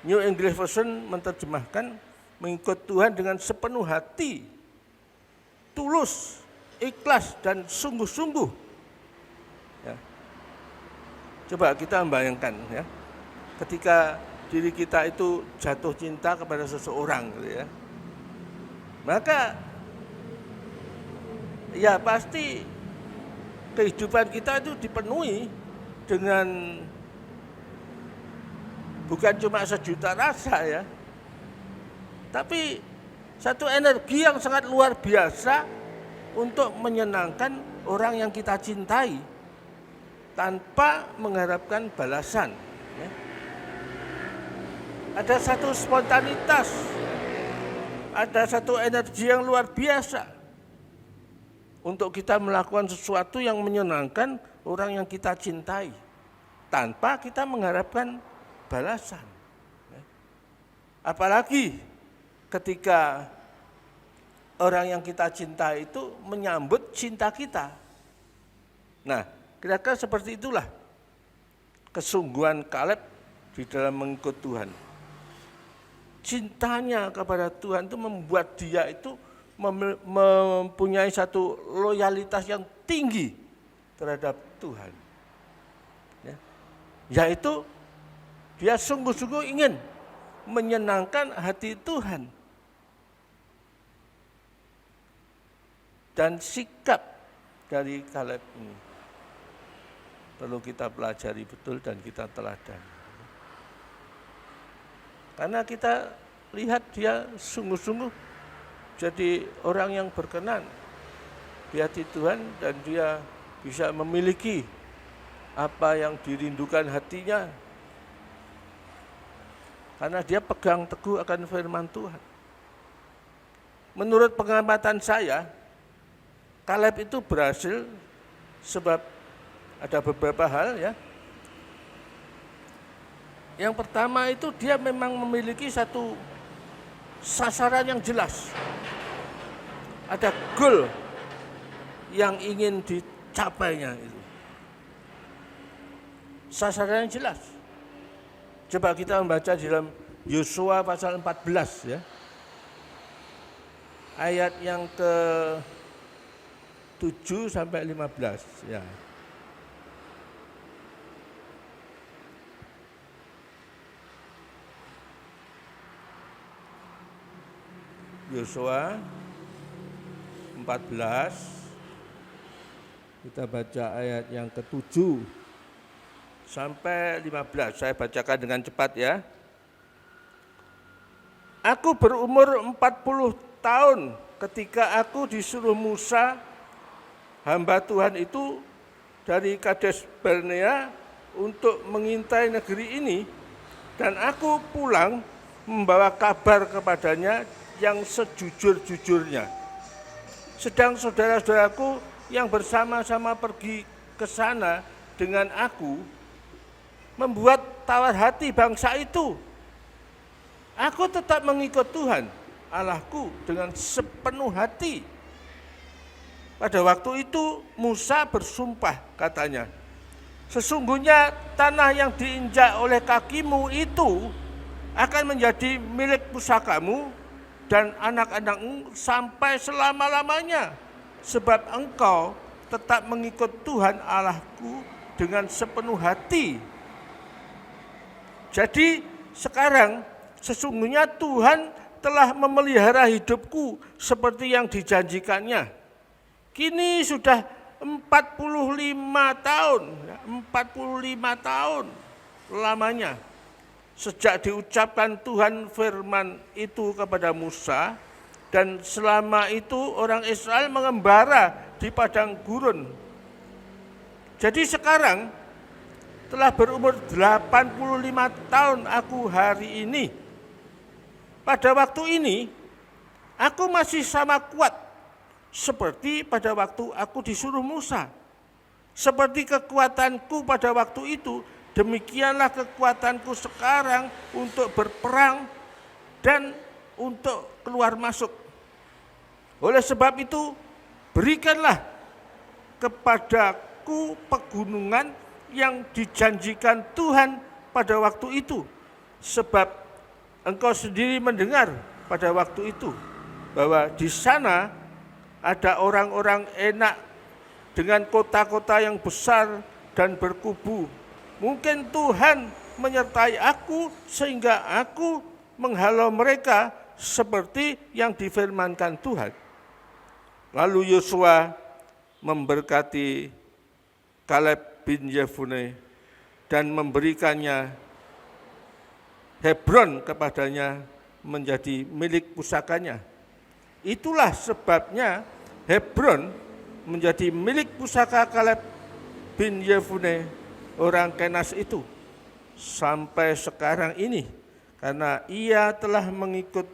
New English Version menerjemahkan mengikut Tuhan dengan sepenuh hati, tulus, ikhlas, dan sungguh-sungguh. Ya. Coba kita membayangkan, ya, ketika diri kita itu jatuh cinta kepada seseorang, gitu ya, maka ya pasti kehidupan kita itu dipenuhi dengan bukan cuma sejuta rasa, ya, tapi satu energi yang sangat luar biasa untuk menyenangkan orang yang kita cintai tanpa mengharapkan balasan. Ya. Ada satu spontanitas, ada satu energi yang luar biasa untuk kita melakukan sesuatu yang menyenangkan orang yang kita cintai tanpa kita mengharapkan balasan. Apalagi ketika orang yang kita cintai itu menyambut cinta kita. Nah, kira-kira seperti itulah kesungguhan Kaleb di dalam mengikut Tuhan. Cintanya kepada Tuhan itu membuat dia itu mempunyai satu loyalitas yang tinggi terhadap Tuhan, ya, yaitu dia sungguh-sungguh ingin menyenangkan hati Tuhan. Dan sikap dari Kaleb ini perlu kita pelajari betul dan kita teladan. Karena kita lihat dia sungguh-sungguh jadi orang yang berkenan di hati Tuhan, dan dia bisa memiliki apa yang dirindukan hatinya karena dia pegang teguh akan firman Tuhan. Menurut pengamatan saya, Kaleb itu berhasil sebab ada beberapa hal, ya. Yang pertama itu dia memang memiliki satu sasaran yang jelas. Ada goal yang ingin dicapainya itu. Sasaran yang jelas. Coba kita membaca di dalam Yosua pasal 14, ya. Ayat yang ke-7 sampai 15, ya. Yosua 14, kita baca ayat yang ke-7 sampai 15. Saya bacakan dengan cepat, ya. Aku berumur 40 tahun ketika aku disuruh Musa, hamba Tuhan itu, dari Kades Barnea untuk mengintai negeri ini Dan aku pulang membawa kabar kepadanya yang sejujur-jujurnya. Sedang saudara-saudaraku yang bersama-sama pergi ke sana dengan aku membuat tawar hati bangsa itu. Aku tetap mengikut Tuhan Allahku dengan sepenuh hati. Pada waktu itu Musa bersumpah, katanya, sesungguhnya tanah yang diinjak oleh kakimu itu akan menjadi milik pusakamu dan anak-anakmu sampai selama-lamanya, sebab engkau tetap mengikut Tuhan Allahku dengan sepenuh hati. Jadi sekarang sesungguhnya Tuhan telah memelihara hidupku seperti yang dijanjikannya. Kini sudah 45 tahun, 45 tahun lamanya sejak diucapkan Tuhan firman itu kepada Musa, dan selama itu orang Israel mengembara di padang gurun. Jadi sekarang telah berumur 85 tahun aku hari ini. Pada waktu ini aku masih sama kuat seperti pada waktu aku disuruh Musa. Seperti kekuatanku pada waktu itu, demikianlah kekuatanku sekarang untuk berperang dan untuk keluar masuk. Oleh sebab itu, berikanlah kepadaku pegunungan yang dijanjikan Tuhan pada waktu itu. Sebab engkau sendiri mendengar pada waktu itu bahwa di sana ada orang-orang Enak dengan kota-kota yang besar dan berkubu. Mungkin Tuhan menyertai aku sehingga aku menghalau mereka seperti yang difirmankan Tuhan. Lalu Yosua memberkati Kaleb bin Yefune dan memberikannya Hebron kepadanya menjadi milik pusakanya. Itulah sebabnya Hebron menjadi milik pusaka Kaleb bin Yefune orang Kenas itu sampai sekarang ini, karena ia telah mengikut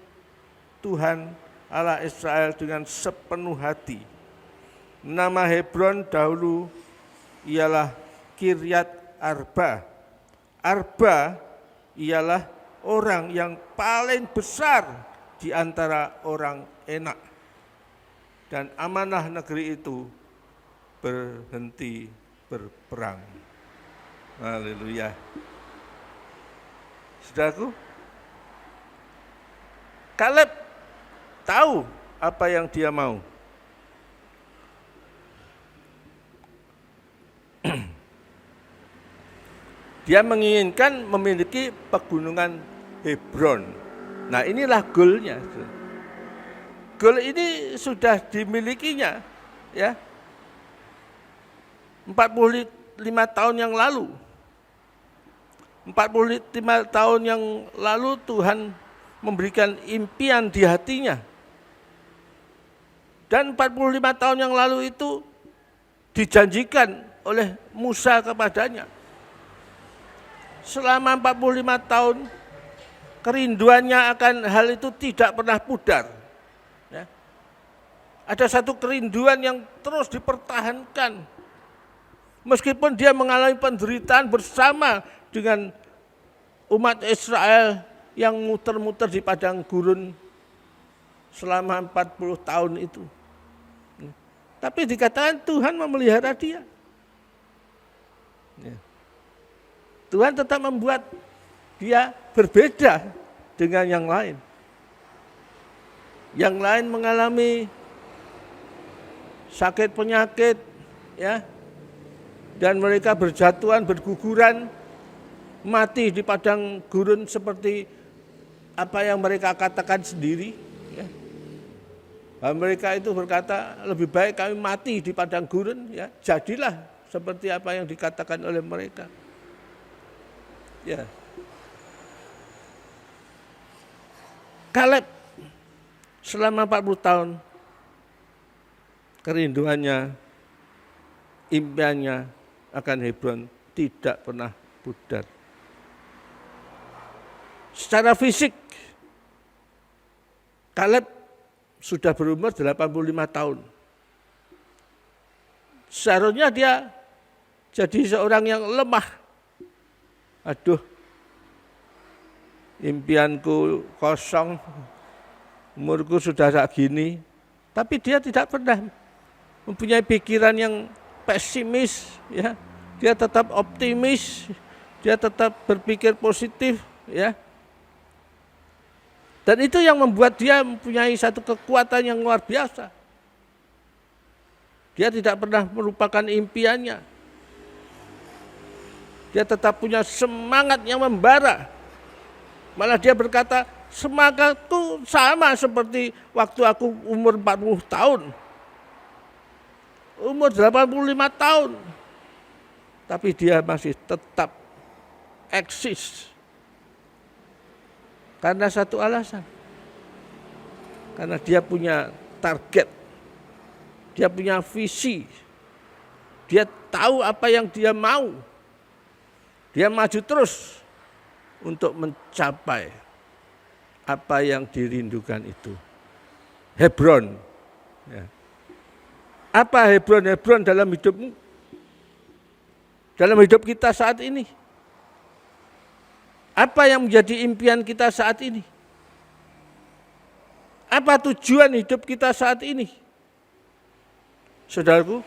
Tuhan Allah Israel dengan sepenuh hati. Nama Hebron dahulu ialah Kiryat Arba. Arba ialah orang yang paling besar di antara orang Enak. Dan amanah negeri itu berhenti berperang. Haleluya. Saudaraku, Kaleb tahu apa yang dia mau. Dia menginginkan memiliki pegunungan Hebron. Nah, inilah goalnya. Goal ini sudah dimilikinya, ya. 45 tahun yang lalu. 45 tahun yang lalu Tuhan memberikan impian di hatinya. Dan 45 tahun yang lalu itu dijanjikan oleh Musa kepadanya. Selama 45 tahun kerinduannya akan hal itu tidak pernah pudar. Ya. Ada satu kerinduan yang terus dipertahankan. Meskipun dia mengalami penderitaan bersama dengan umat Israel yang muter-muter di padang gurun selama 40 tahun itu. Tapi dikatakan Tuhan memelihara dia. Ya. Tuhan tetap membuat dia berbeda dengan yang lain. Yang lain mengalami sakit penyakit, ya, dan mereka berjatuhan, berguguran, mati di padang gurun seperti apa yang mereka katakan sendiri. Ya. Mereka itu berkata, lebih baik kami mati di padang gurun, ya, jadilah seperti apa yang dikatakan oleh mereka. Ya. Kaleb selama 40 tahun kerinduannya, impiannya akan Hebron tidak pernah pudar. secara fisik, Kaleb sudah berumur 85 tahun. Seharusnya dia jadi seorang yang lemah. Aduh, impianku kosong, umurku sudah segini. Tapi dia tidak pernah mempunyai pikiran yang pesimis, ya. Dia tetap optimis, dia tetap berpikir positif, ya. Dan itu yang membuat dia mempunyai satu kekuatan yang luar biasa. Dia tidak pernah melupakan impiannya. Dia tetap punya semangat yang membara. Malah dia berkata, semangatku sama seperti waktu aku umur 40 tahun. Umur 85 tahun. Tapi dia masih tetap eksis. Karena satu alasan. Karena dia punya target. Dia punya visi. Dia tahu apa yang dia mau. Dia maju terus untuk mencapai apa yang dirindukan itu. Hebron. Ya. Apa Hebron? Hebron dalam hidupmu? Dalam hidup kita saat ini? Apa yang menjadi impian kita saat ini? Apa tujuan hidup kita saat ini? Saudaraku,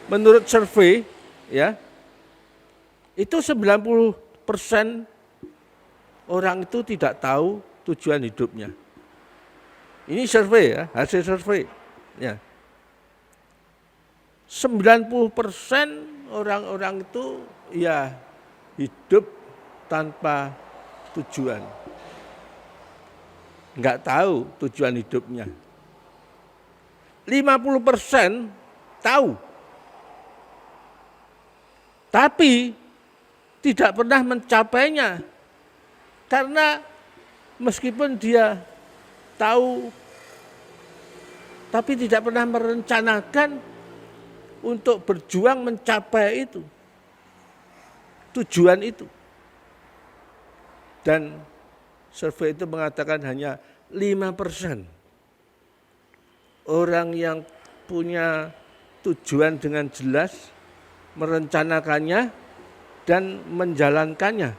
menurut survei, ya, itu 90% orang itu tidak tahu tujuan hidupnya. Ini survei, ya, hasil survei. Ya. 90% orang-orang itu ya hidup tanpa tujuan. Enggak tahu tujuan hidupnya. 50% tahu. Tapi tidak pernah mencapainya. Karena meskipun dia tahu, tapi tidak pernah merencanakan untuk berjuang mencapai itu. Tujuan itu. Dan survei itu mengatakan hanya 5% orang yang punya tujuan dengan jelas, merencanakannya dan menjalankannya.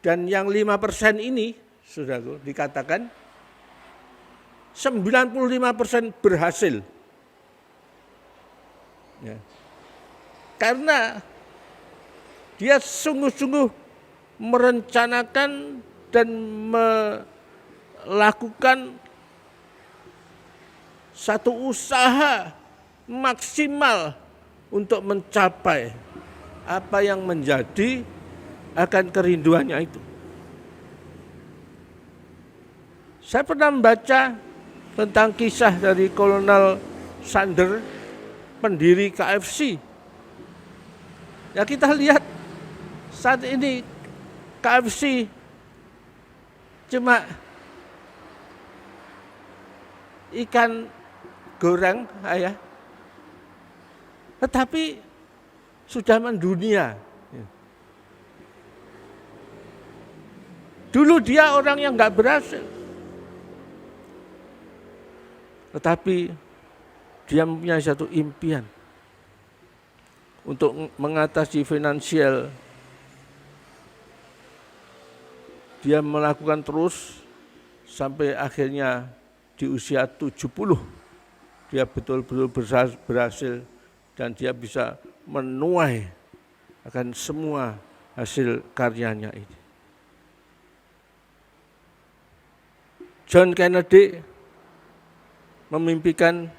Dan yang 5% ini, saudaraku, dikatakan 95% berhasil. Ya. Karena dia sungguh-sungguh merencanakan dan melakukan satu usaha maksimal untuk mencapai apa yang menjadi akan kerinduannya itu. Saya pernah membaca tentang kisah dari Kolonel Sanders, pendiri KFC. Ya, kita lihat saat ini KFC cuma ikan goreng, ayah, tetapi sudah mendunia. Dulu dia orang yang nggak berhasil, tetapi dia mempunyai satu impian untuk mengatasi finansial. Dia melakukan terus sampai akhirnya di usia 70 dia betul-betul berhasil dan dia bisa menuai akan semua hasil karyanya ini. John Kennedy memimpikan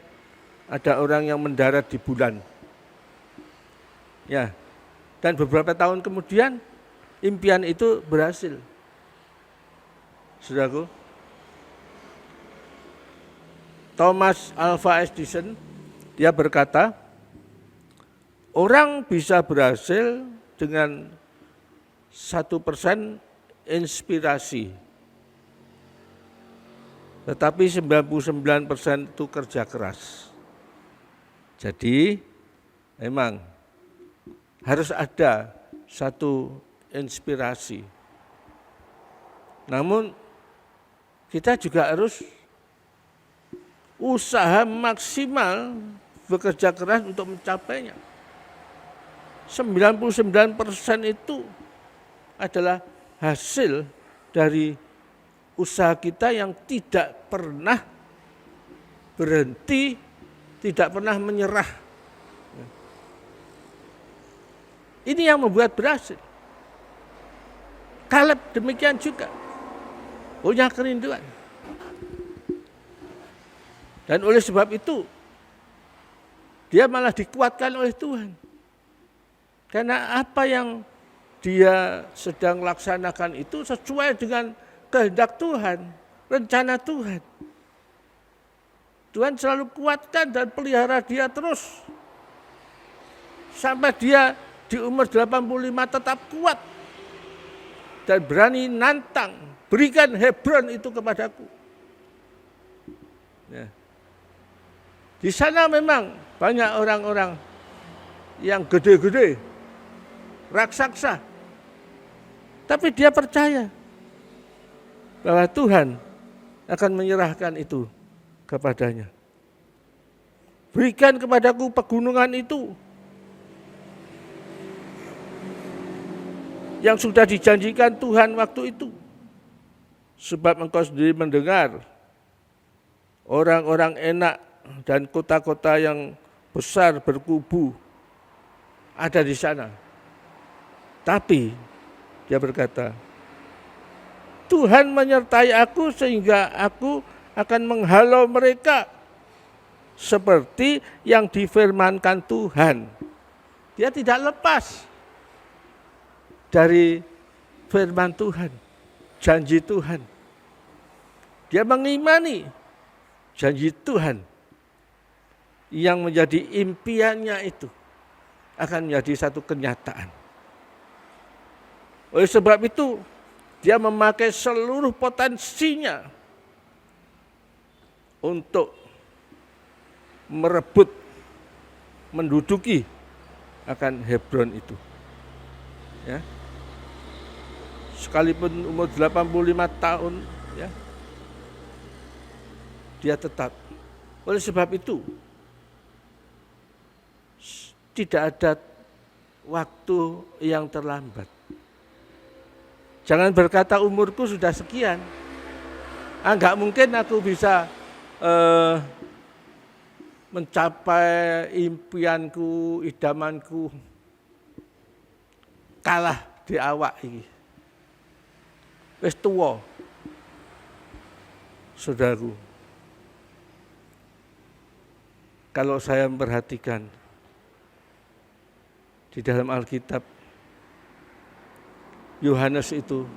ada orang yang mendarat di bulan. Ya. Dan beberapa tahun kemudian impian itu berhasil. Saudaraku, Thomas Alva Edison, dia berkata, orang bisa berhasil dengan 1% inspirasi, tetapi 99% itu kerja keras. Jadi memang harus ada satu inspirasi. Namun kita juga harus usaha maksimal, bekerja keras untuk mencapainya. 99% itu adalah hasil dari usaha kita yang tidak pernah berhenti, tidak pernah menyerah. Ini yang membuat berhasil. Kaleb demikian juga, punya kerinduan. Dan oleh sebab itu, dia malah dikuatkan oleh Tuhan. Karena apa yang dia sedang laksanakan itu sesuai dengan kehendak Tuhan, rencana Tuhan. Tuhan selalu kuatkan dan pelihara dia terus. Sampai dia di umur 85 tetap kuat. Dan berani nantang, berikan Hebron itu kepadaku. Ya. Di sana memang banyak orang-orang yang gede-gede, raksasa. Tapi dia percaya bahwa Tuhan akan menyerahkan itu kepadanya. Berikan kepadaku pegunungan itu yang sudah dijanjikan Tuhan waktu itu. Sebab engkau sendiri mendengar orang-orang enak dan kota-kota yang besar berkubu ada di sana. Tapi dia berkata, Tuhan menyertai aku sehingga aku akan menghalau mereka seperti yang difirmankan Tuhan. Dia tidak lepas dari firman Tuhan, janji Tuhan. Dia mengimani janji Tuhan yang menjadi impiannya itu akan menjadi satu kenyataan. Oleh sebab itu, dia memakai seluruh potensinya untuk merebut, menduduki akan Hebron itu. Ya. Sekalipun umur 85 tahun, ya, dia tetap. Oleh sebab itu, tidak ada waktu yang terlambat. Jangan berkata umurku sudah sekian. Enggak mungkin aku bisa mencapai impianku, idamanku, kalah di awak ini. Wis tuwa, saudaraku. Kalau saya memperhatikan di dalam Alkitab, Yohanes itu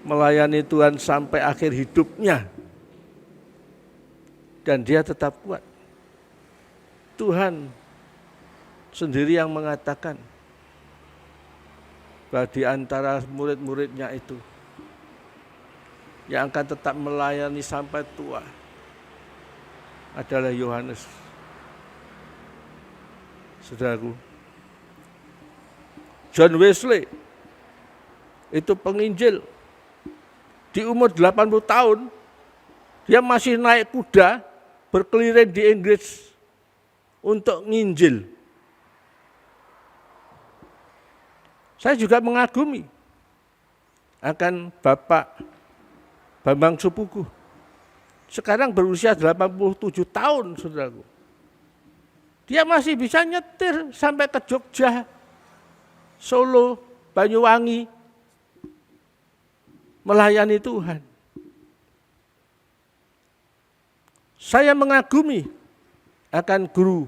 melayani Tuhan sampai akhir hidupnya. Dan dia tetap kuat. Tuhan sendiri yang mengatakan bahwa di antara murid-muridnya itu yang akan tetap melayani sampai tua adalah Yohanes. Saudaraku, John Wesley itu penginjil. Di umur 80 tahun, dia masih naik kuda berkeliling di Inggris untuk nginjil. Saya juga mengagumi akan Bapak Bambang Supuku. Sekarang berusia 87 tahun, saudaraku. Dia masih bisa nyetir sampai ke Jogja, Solo, Banyuwangi, melayani Tuhan. Saya mengagumi akan guru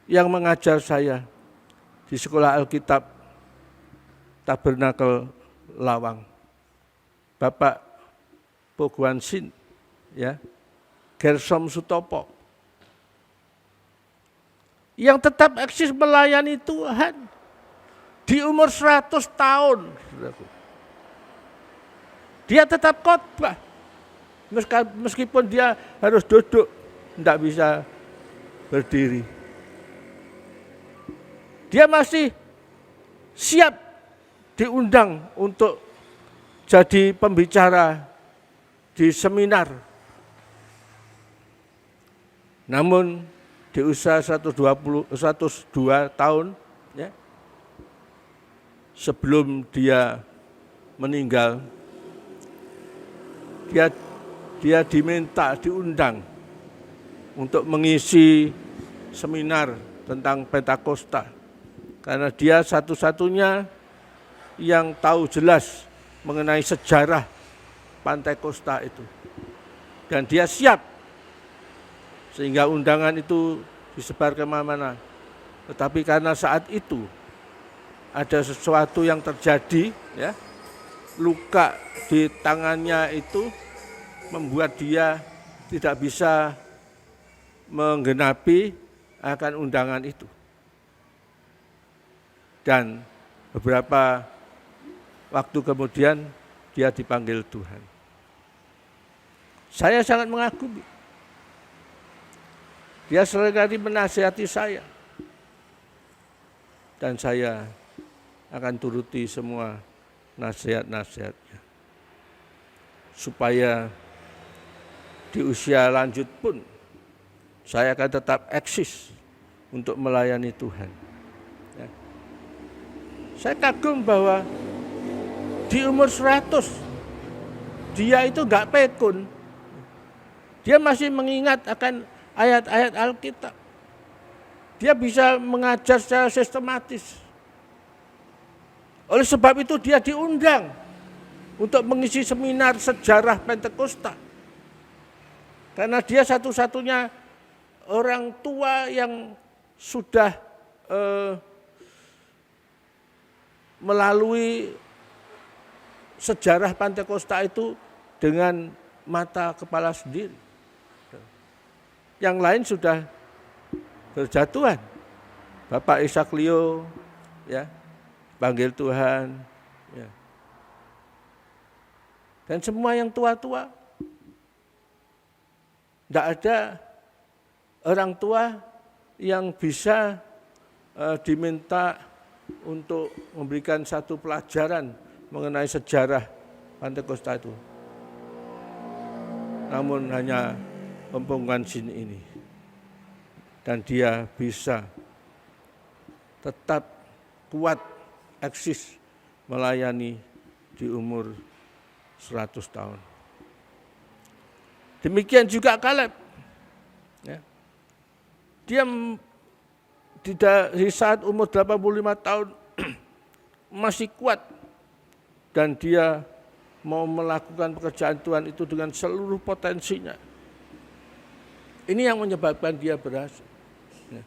yang mengajar saya di sekolah Alkitab Tabernakel Lawang, Bapak Poguan Sin, ya, Gersom Sutopo, yang tetap eksis melayani Tuhan di umur 100 tahun. Dia tetap khotbah, meskipun dia harus duduk, tidak bisa berdiri. Dia masih siap diundang untuk jadi pembicara di seminar. Namun di usia 102 tahun, ya, sebelum dia meninggal, dia diundang untuk mengisi seminar tentang Pentakosta. Karena dia satu-satunya yang tahu jelas mengenai sejarah Pentakosta itu. Dan dia siap, sehingga undangan itu disebar kemana-mana. Tetapi karena saat itu ada sesuatu yang terjadi, ya, luka di tangannya itu membuat dia tidak bisa menggenapi akan undangan itu. Dan beberapa waktu kemudian dia dipanggil Tuhan. Saya sangat mengagumi. Dia seringkali menasihati saya. Dan saya akan turuti semua nasihat-nasihatnya. Supaya di usia lanjut pun saya akan tetap eksis untuk melayani Tuhan. Ya. Saya kagum bahwa di umur 100 dia itu enggak pikun. Dia masih mengingat akan ayat-ayat Alkitab. Dia bisa mengajar secara sistematis. Oleh sebab itu dia diundang untuk mengisi seminar sejarah Pentakosta. Karena dia satu-satunya orang tua yang sudah melalui sejarah Pentakosta itu dengan mata kepala sendiri. Yang lain sudah berjatuhan. Bapak Ishak Leo, ya, panggil Tuhan, ya. Dan semua yang tua-tua, tidak ada orang tua yang bisa diminta untuk memberikan satu pelajaran mengenai sejarah Pentakosta itu. Namun hanya Pemungkan Sin ini. Dan dia bisa tetap kuat, eksis, melayani di umur 100 tahun. Demikian juga Kaleb. Ya. Dia di saat umur 85 tahun masih kuat. Dan dia mau melakukan pekerjaan Tuhan itu dengan seluruh potensinya. Ini yang menyebabkan dia berhasil. Ya.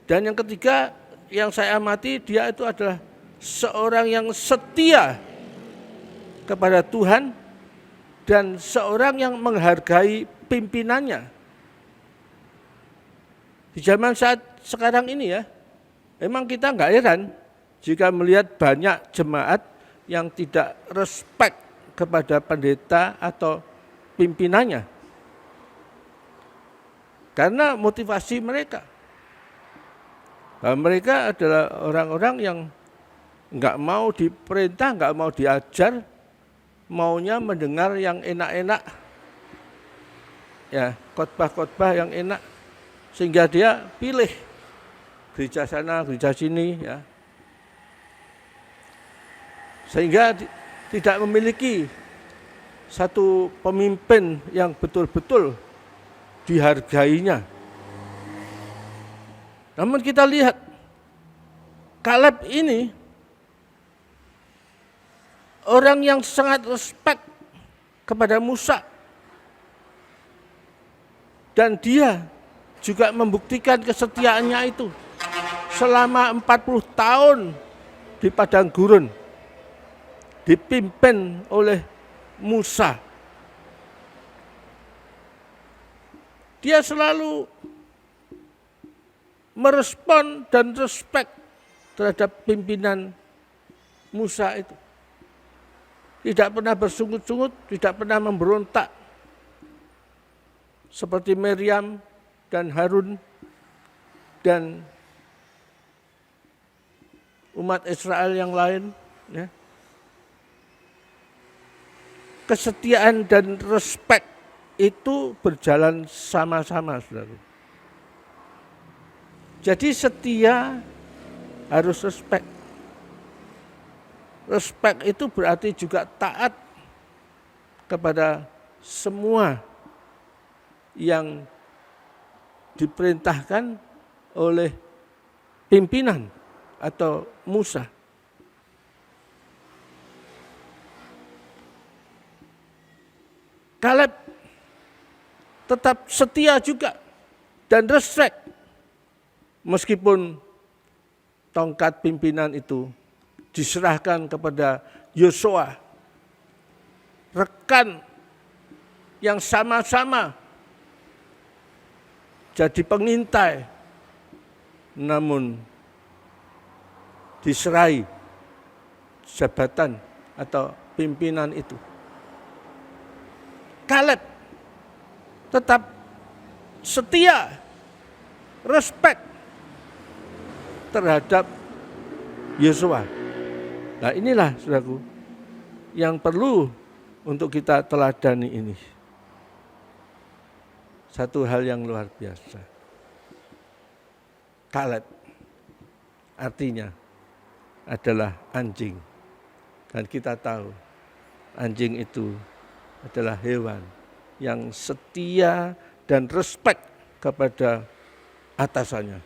Dan yang ketiga, yang saya amati, dia itu adalah seorang yang setia kepada Tuhan dan seorang yang menghargai pimpinannya. Di zaman saat sekarang ini, ya, memang kita enggak heran jika melihat banyak jemaat yang tidak respect kepada pendeta atau pimpinannya. Karena motivasi mereka. Bahwa mereka adalah orang-orang yang enggak mau diperintah, enggak mau diajar, maunya mendengar yang enak-enak. Ya, khotbah-khotbah yang enak. Sehingga dia pilih gereja sana, gereja sini, ya. Sehingga tidak memiliki satu pemimpin yang betul-betul dihargainya. Namun kita lihat Kaleb ini orang yang sangat respect kepada Musa. Dan dia juga membuktikan kesetiaannya itu selama 40 tahun di padang gurun. Dipimpin oleh Musa. Dia selalu merespon dan respect terhadap pimpinan Musa itu. Tidak pernah bersungut-sungut, tidak pernah memberontak. Seperti Miriam dan Harun dan umat Israel yang lain, ya. Kesetiaan dan respek itu berjalan sama-sama, saudara. Jadi setia harus respek. Respek itu berarti juga taat kepada semua yang diperintahkan oleh pimpinan atau Musa. Kaleb tetap setia juga dan respek meskipun tongkat pimpinan itu diserahkan kepada Yosua, rekan yang sama-sama jadi pengintai, namun diserai jabatan atau pimpinan itu. Kaleb tetap setia, respek terhadap Yosua. Nah inilah saudaraku yang perlu untuk kita teladani ini. Satu hal yang luar biasa. Kaleb artinya adalah anjing. Dan kita tahu anjing itu adalah hewan yang setia dan respek kepada atasannya.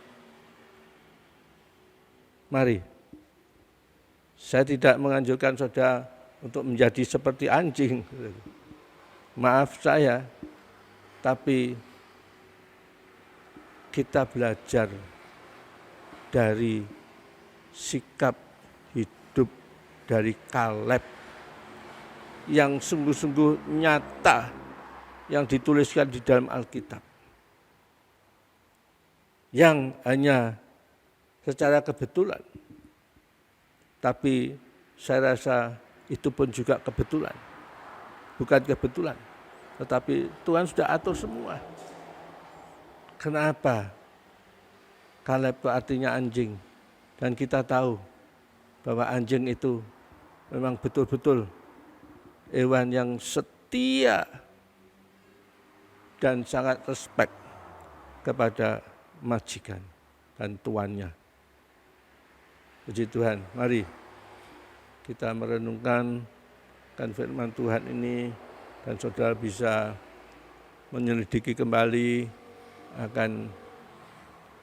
Mari, saya tidak menganjurkan saudara untuk menjadi seperti anjing. Maaf saya, tapi kita belajar dari sikap hidup dari Kaleb yang sungguh-sungguh nyata yang dituliskan di dalam Alkitab. Yang hanya secara kebetulan, tapi saya rasa itu pun juga kebetulan. Bukan kebetulan, tetapi Tuhan sudah atur semua. Kenapa? Kaleb itu artinya anjing. Dan kita tahu bahwa anjing itu memang betul-betul hewan yang setia dan sangat respek kepada majikan dan tuannya. Puji Tuhan, mari kita merenungkan firman Tuhan ini dan saudara bisa menyelidiki kembali akan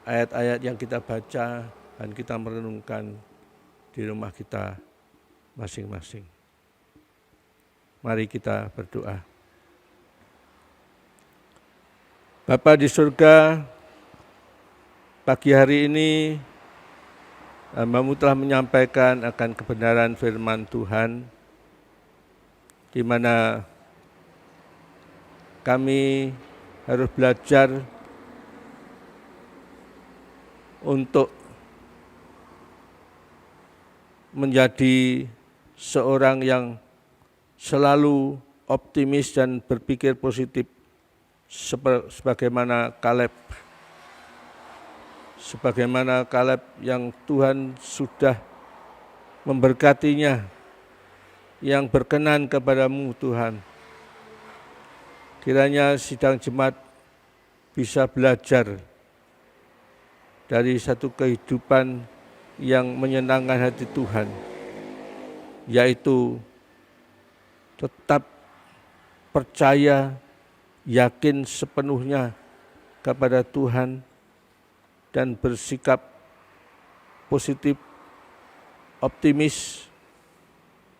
ayat-ayat yang kita baca dan kita merenungkan di rumah kita masing-masing. Mari kita berdoa. Bapa di surga, pagi hari ini hamba-Mu telah menyampaikan akan kebenaran firman Tuhan, di mana kami harus belajar untuk menjadi seorang yang selalu optimis dan berpikir positif sebagaimana Kaleb. Sebagaimana Kaleb yang Tuhan sudah memberkatinya, yang berkenan kepadamu Tuhan. Kiranya sidang jemaat bisa belajar dari satu kehidupan yang menyenangkan hati Tuhan, yaitu tetap percaya, yakin sepenuhnya kepada Tuhan, dan bersikap positif, optimis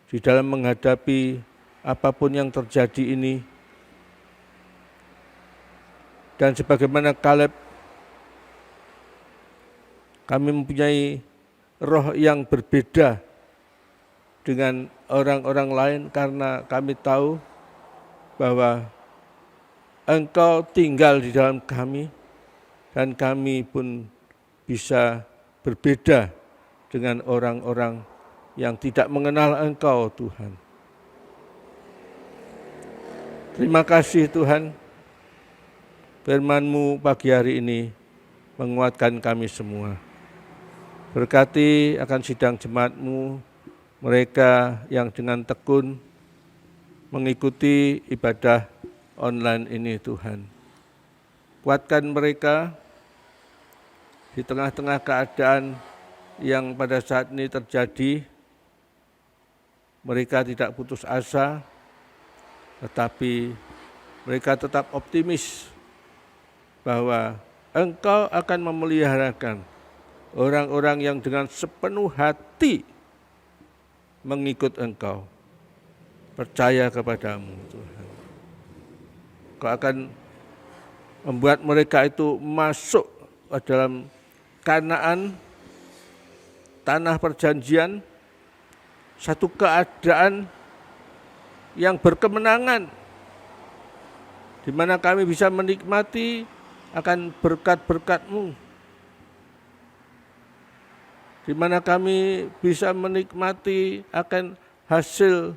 di dalam menghadapi apapun yang terjadi ini. Dan sebagaimana Kaleb, kami mempunyai roh yang berbeda dengan orang-orang lain karena kami tahu bahwa Engkau tinggal di dalam kami dan kami pun bisa berbeda dengan orang-orang yang tidak mengenal Engkau, Tuhan. Terima kasih Tuhan, firman-Mu pagi hari ini menguatkan kami semua. Berkati akan sidang jemaat-Mu, mereka yang dengan tekun mengikuti ibadah online ini Tuhan. Kuatkan mereka di tengah-tengah keadaan yang pada saat ini terjadi. Mereka tidak putus asa, tetapi mereka tetap optimis bahwa Engkau akan memeliharakan orang-orang yang dengan sepenuh hati mengikut Engkau, percaya kepadamu Tuhan. Engkau akan membuat mereka itu masuk ke dalam Kanaan, tanah perjanjian, satu keadaan yang berkemenangan, di mana kami bisa menikmati akan berkat-berkat-Mu, di mana kami bisa menikmati akan hasil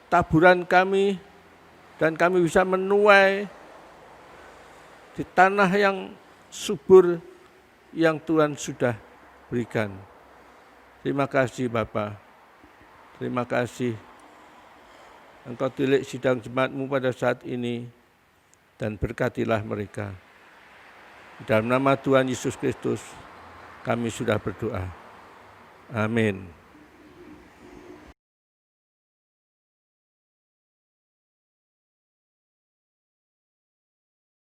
taburan kami, dan kami bisa menuai di tanah yang subur yang Tuhan sudah berikan. Terima kasih Bapa, terima kasih Engkau tilik sidang jemaat-Mu pada saat ini, dan berkatilah mereka. Dalam nama Tuhan Yesus Kristus kami sudah berdoa. Amin.